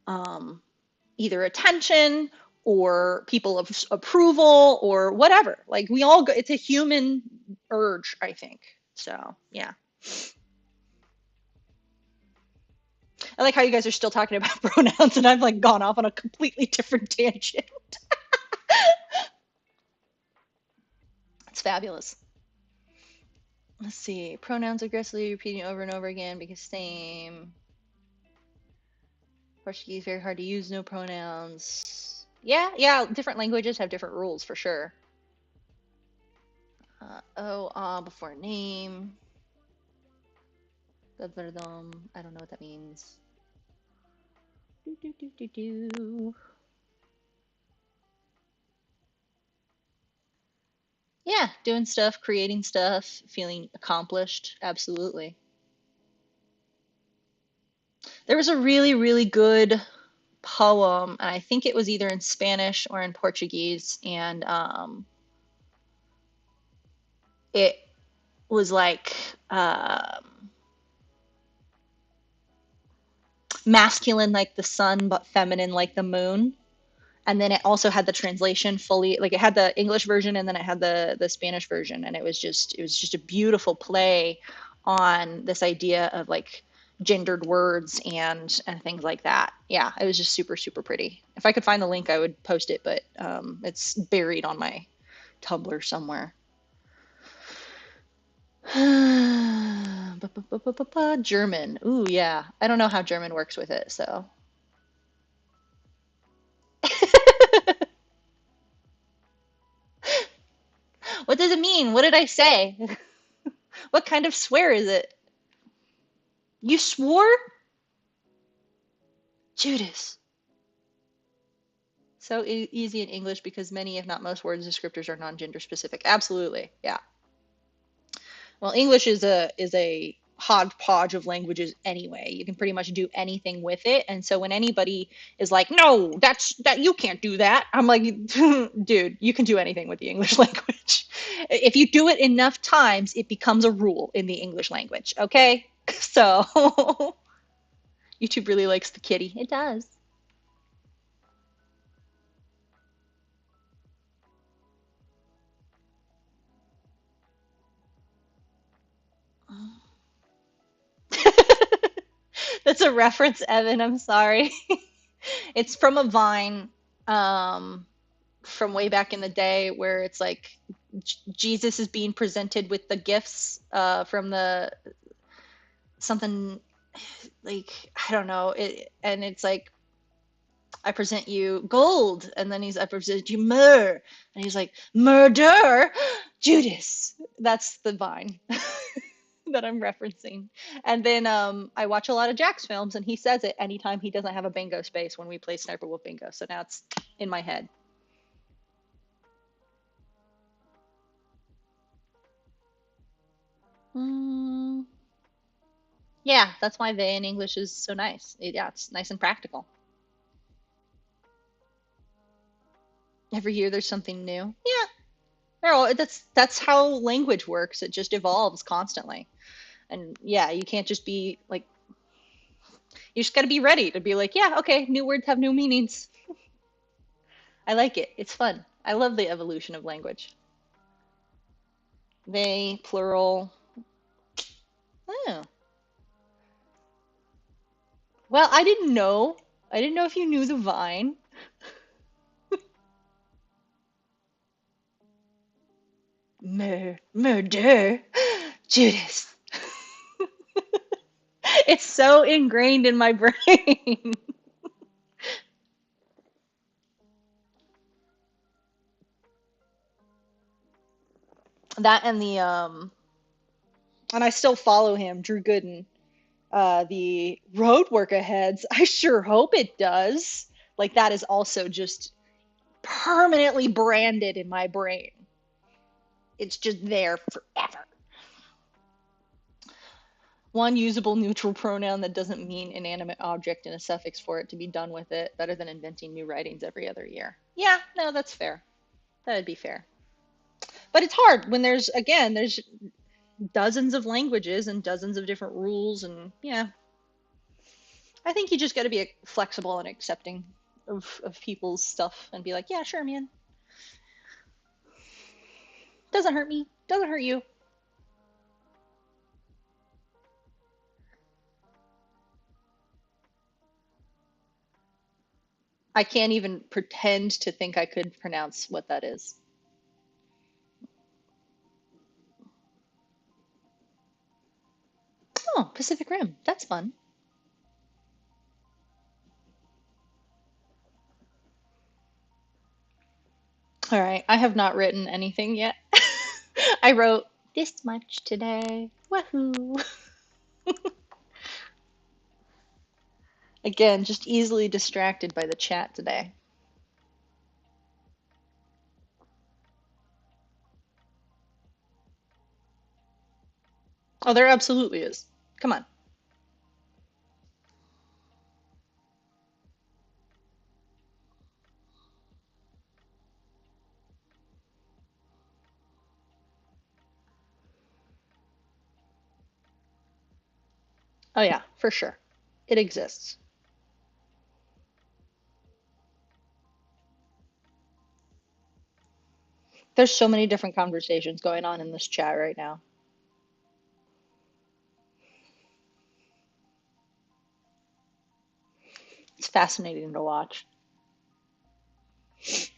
um either attention or people of approval or whatever. Like we all go, it's a human urge, I think. So yeah, I like how you guys are still talking about pronouns and I've like gone off on a completely different tangent. It's fabulous. Let's see, pronouns aggressively repeating over and over again because same. Portuguese very hard to use, no pronouns. Yeah, yeah, different languages have different rules for sure. Before name. I don't know what that means. Do, do, do, do, do. Yeah, doing stuff, creating stuff, feeling accomplished. Absolutely. There was a really, really good poem, and I think it was either in Spanish or in Portuguese, and it was like masculine like the sun, but feminine like the moon. And then it also had the translation fully, like it had the English version and then it had the Spanish version, and it was just a beautiful play on this idea of like gendered words and things like that. Yeah, it was just super super pretty. If I could find the link, I would post it, but it's buried on my Tumblr somewhere. German. Ooh, yeah. I don't know how German works with it, so. What does it mean? What did I say? What kind of swear is it? You swore? Judas. So easy in English because many, if not most, words descriptors are non-gender specific. Absolutely. Yeah. Well, English is a hodgepodge of languages anyway. You can pretty much do anything with it. And so when anybody is like, "No, that you can't do that." I'm like, "Dude, you can do anything with the English language. If you do it enough times, it becomes a rule in the English language." Okay? So, YouTube really likes the kitty. It does. That's a reference, Evan. I'm sorry. It's from a Vine from way back in the day where it's like Jesus is being presented with the gifts from the something like I don't know it, and it's like I present you gold, and then I present you myrrh, and he's like murder, Judas. That's the Vine that I'm referencing. And then I watch a lot of Jack's films, and he says it anytime he doesn't have a bingo space when we play Sniper Wolf Bingo. So now it's in my head. Mm, yeah, that's why they in English is so nice. Yeah, it's nice and practical. Every year there's something new. Yeah, no, that's how language works. It just evolves constantly. And yeah, you can't just be like you just got to be ready to be like, yeah, okay, new words have new meanings. I like it. It's fun. I love the evolution of language. They, plural. Oh. Well, I didn't know. I didn't know if you knew the Vine. Murder. Judas. It's so ingrained in my brain. That and I still follow him, Drew Gooden. The road work aheads. I sure hope it does. Like that is also just permanently branded in my brain. It's just there forever. One usable neutral pronoun that doesn't mean inanimate object and a suffix for it to be done with it, better than inventing new writings every other year. Yeah, no, that's fair. That'd be fair. But it's hard when there's dozens of languages and dozens of different rules and yeah. I think you just got to be flexible and accepting of people's stuff and be like, yeah, sure, man. Doesn't hurt me. Doesn't hurt you. I can't even pretend to think I could pronounce what that is. Oh, Pacific Rim. That's fun. All right. I have not written anything yet. I wrote this much today. Woohoo. Again, just easily distracted by the chat today. Oh, there absolutely is. Come on. Oh, yeah, for sure. It exists. There's so many different conversations going on in this chat right now. It's fascinating to watch. It's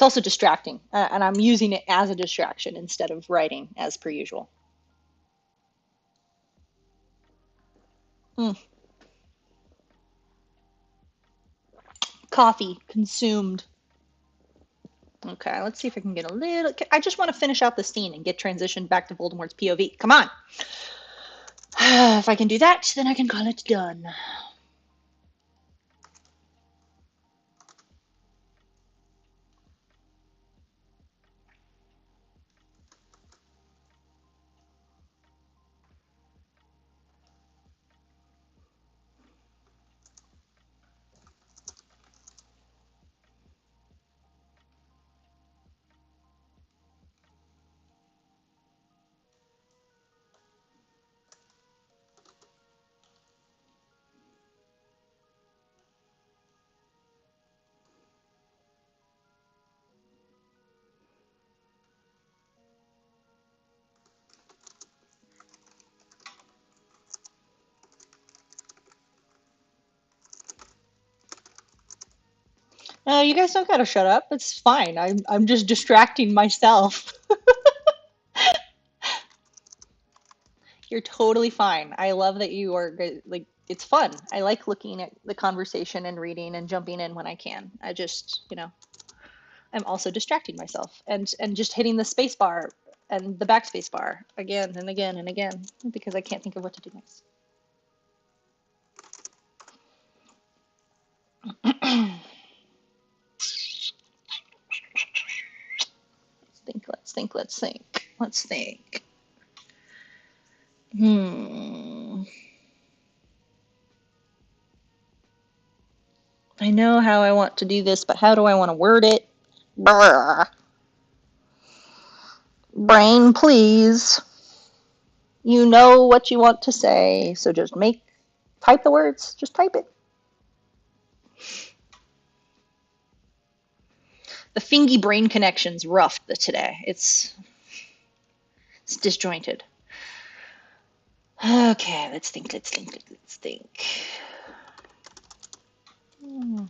also distracting, and I'm using it as a distraction instead of writing as per usual. Mm. Coffee consumed. Okay, let's see if I can get a little. I just want to finish out the scene and get transitioned back to Voldemort's POV. Come on. If I can do that, then I can call it done. No, you guys don't gotta shut up. It's fine. I'm just distracting myself. You're totally fine. I love that you are like it's fun. I like looking at the conversation and reading and jumping in when I can. I just, I'm also distracting myself and just hitting the space bar and the backspace bar again and again and again because I can't think of what to do next. Let's think. Let's think. Hmm. I know how I want to do this, but how do I want to word it? Brr. Brain, please. You know what you want to say, so just type the words. Just type it. The fingy brain connection's rough today. It's disjointed. Okay, let's think. Hmm.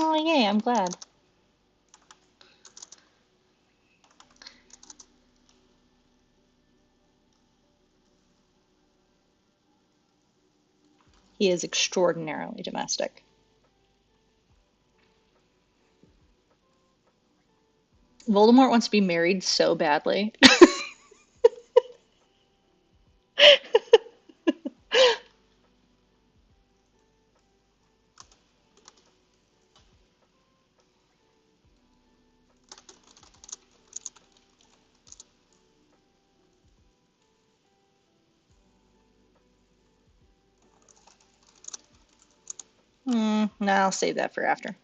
Oh, yay, I'm glad. He is extraordinarily domestic. Voldemort wants to be married so badly. No, I'll save that for after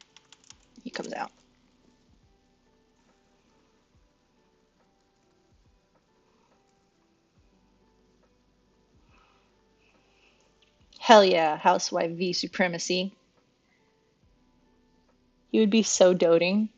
he comes out. Hell yeah, housewife V supremacy. He would be so doting.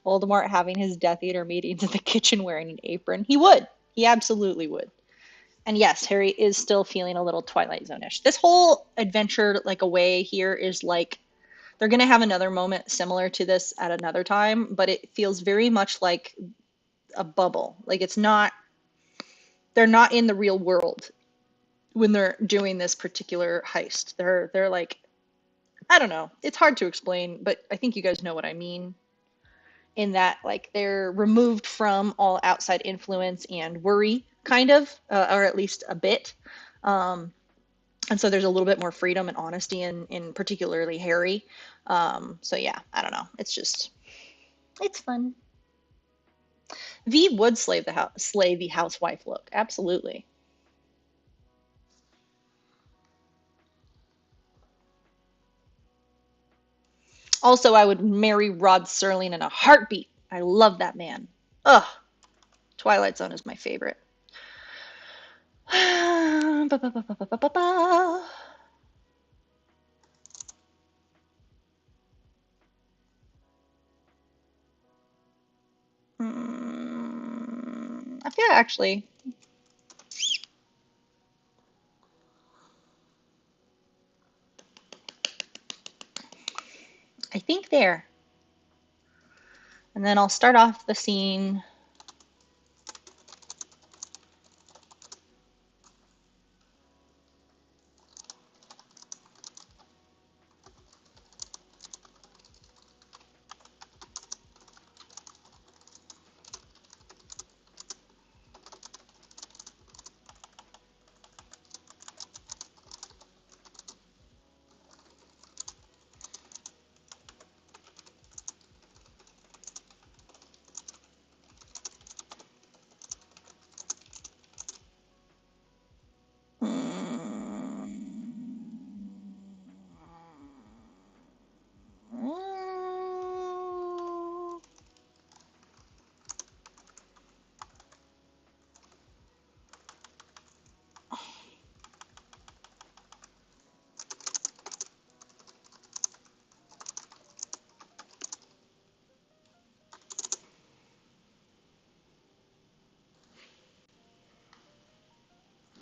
Voldemort having his Death Eater meetings in the kitchen wearing an apron. He would. He absolutely would. And yes, Harry is still feeling a little Twilight Zone-ish. This whole adventure, like away here, is like they're gonna have another moment similar to this at another time, but it feels very much like a bubble. Like it's not. They're not in the real world when they're doing this particular heist. They're like I don't know. It's hard to explain, but I think you guys know what I mean. In that, like, they're removed from all outside influence and worry, kind of, or at least a bit. Um, and so there's a little bit more freedom and honesty in particularly Harry. So yeah, I don't know. It's just, it's fun. V would slay the housewife look, absolutely. Also, I would marry Rod Serling in a heartbeat. I love that man. Ugh, Twilight Zone is my favorite. I feel actually, I think there. And then I'll start off the scene.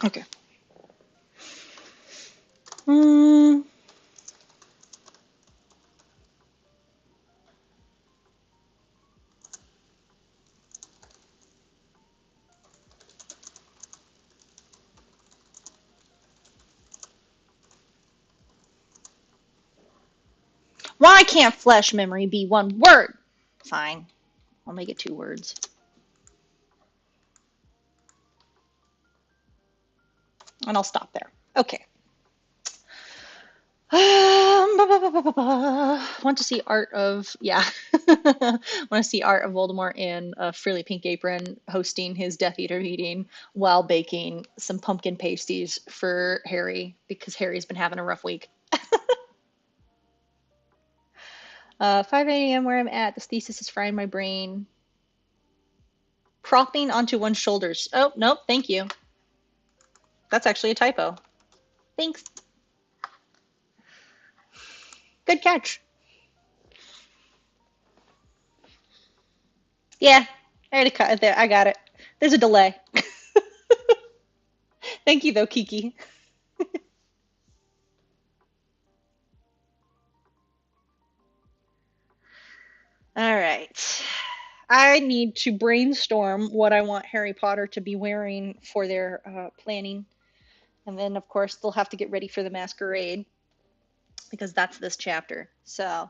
Okay. Why can't flesh memory be one word? Fine. I'll make it 2 words. And I'll stop there. Okay. Want to see art of, yeah. Want to see art of Voldemort in a frilly pink apron hosting his Death Eater meeting while baking some pumpkin pasties for Harry because Harry's been having a rough week. 5 a.m. where I'm at. This thesis is frying my brain. Propping onto one's shoulders. Oh, nope, thank you. That's actually a typo. Thanks. Good catch. Yeah, I had to cut it there. I got it. There's a delay. Thank you, though, Kiki. All right. I need to brainstorm what I want Harry Potter to be wearing for their planning. And then, of course, they'll have to get ready for the masquerade because that's this chapter. So,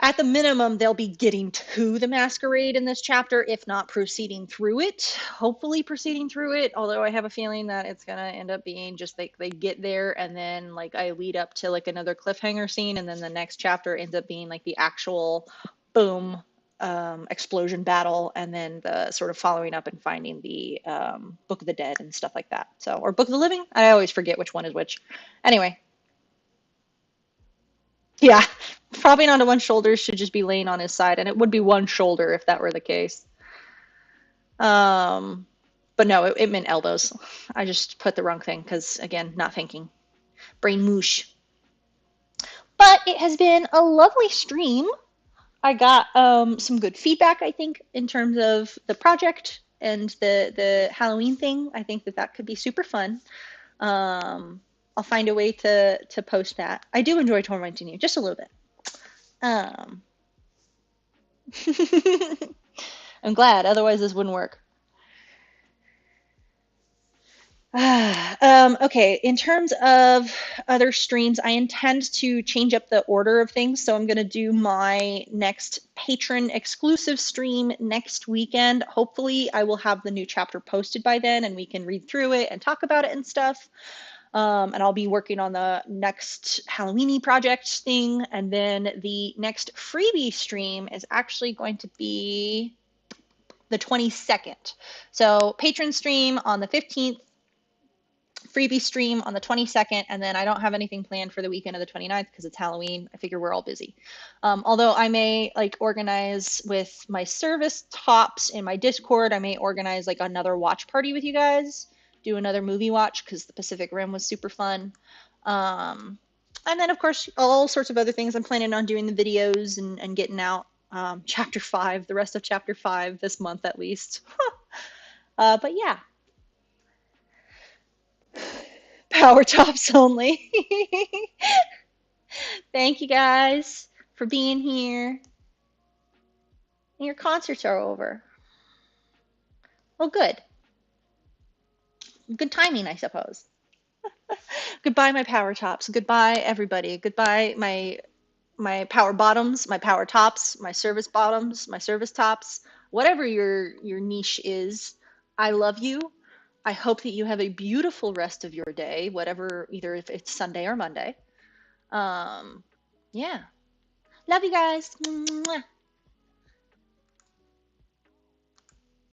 at the minimum, they'll be getting to the masquerade in this chapter, if not proceeding through it. Hopefully, proceeding through it. Although I have a feeling that it's gonna end up being just like they get there and then like I lead up to like another cliffhanger scene, and then the next chapter ends up being like the actual boom explosion battle, and then the sort of following up and finding the Book of the Dead and stuff like that. So, or Book of the Living. I always forget which one is which. Anyway, yeah, propping onto one shoulder should just be laying on his side, and it would be one shoulder if that were the case. Um, but no, it meant elbows. I just put the wrong thing because, again, not thinking. Brain moosh. But it has been a lovely stream. I got some good feedback, I think, in terms of the project and the Halloween thing. I think that that could be super fun. I'll find a way to post that. I do enjoy tormenting you, just a little bit. Um, I'm glad, otherwise this wouldn't work. Okay, in terms of other streams, I intend to change up the order of things. So I'm going to do my next patron exclusive stream next weekend. Hopefully, I will have the new chapter posted by then and we can read through it and talk about it and stuff. And I'll be working on the next Halloweeny project thing. And then the next freebie stream is actually going to be the 22nd. So patron stream on the 15th, freebie stream on the 22nd, and then I don't have anything planned for the weekend of the 29th because it's Halloween. I figure we're all busy. Although I may like organize with my service tops in my Discord, I may organize like another watch party with you guys, do another movie watch because the Pacific Rim was super fun. And then of course all sorts of other things. I'm planning on doing the videos and getting out chapter 5, the rest of chapter 5 this month at least. But yeah, power tops only. Thank you guys for being here. And your concerts are over. Well, good. Good timing, I suppose. Goodbye, my power tops. Goodbye, everybody. Goodbye, my power bottoms, my power tops, my service bottoms, my service tops. Whatever your niche is, I love you. I hope that you have a beautiful rest of your day, whatever, either if it's Sunday or Monday. Yeah. Love you guys. Mwah.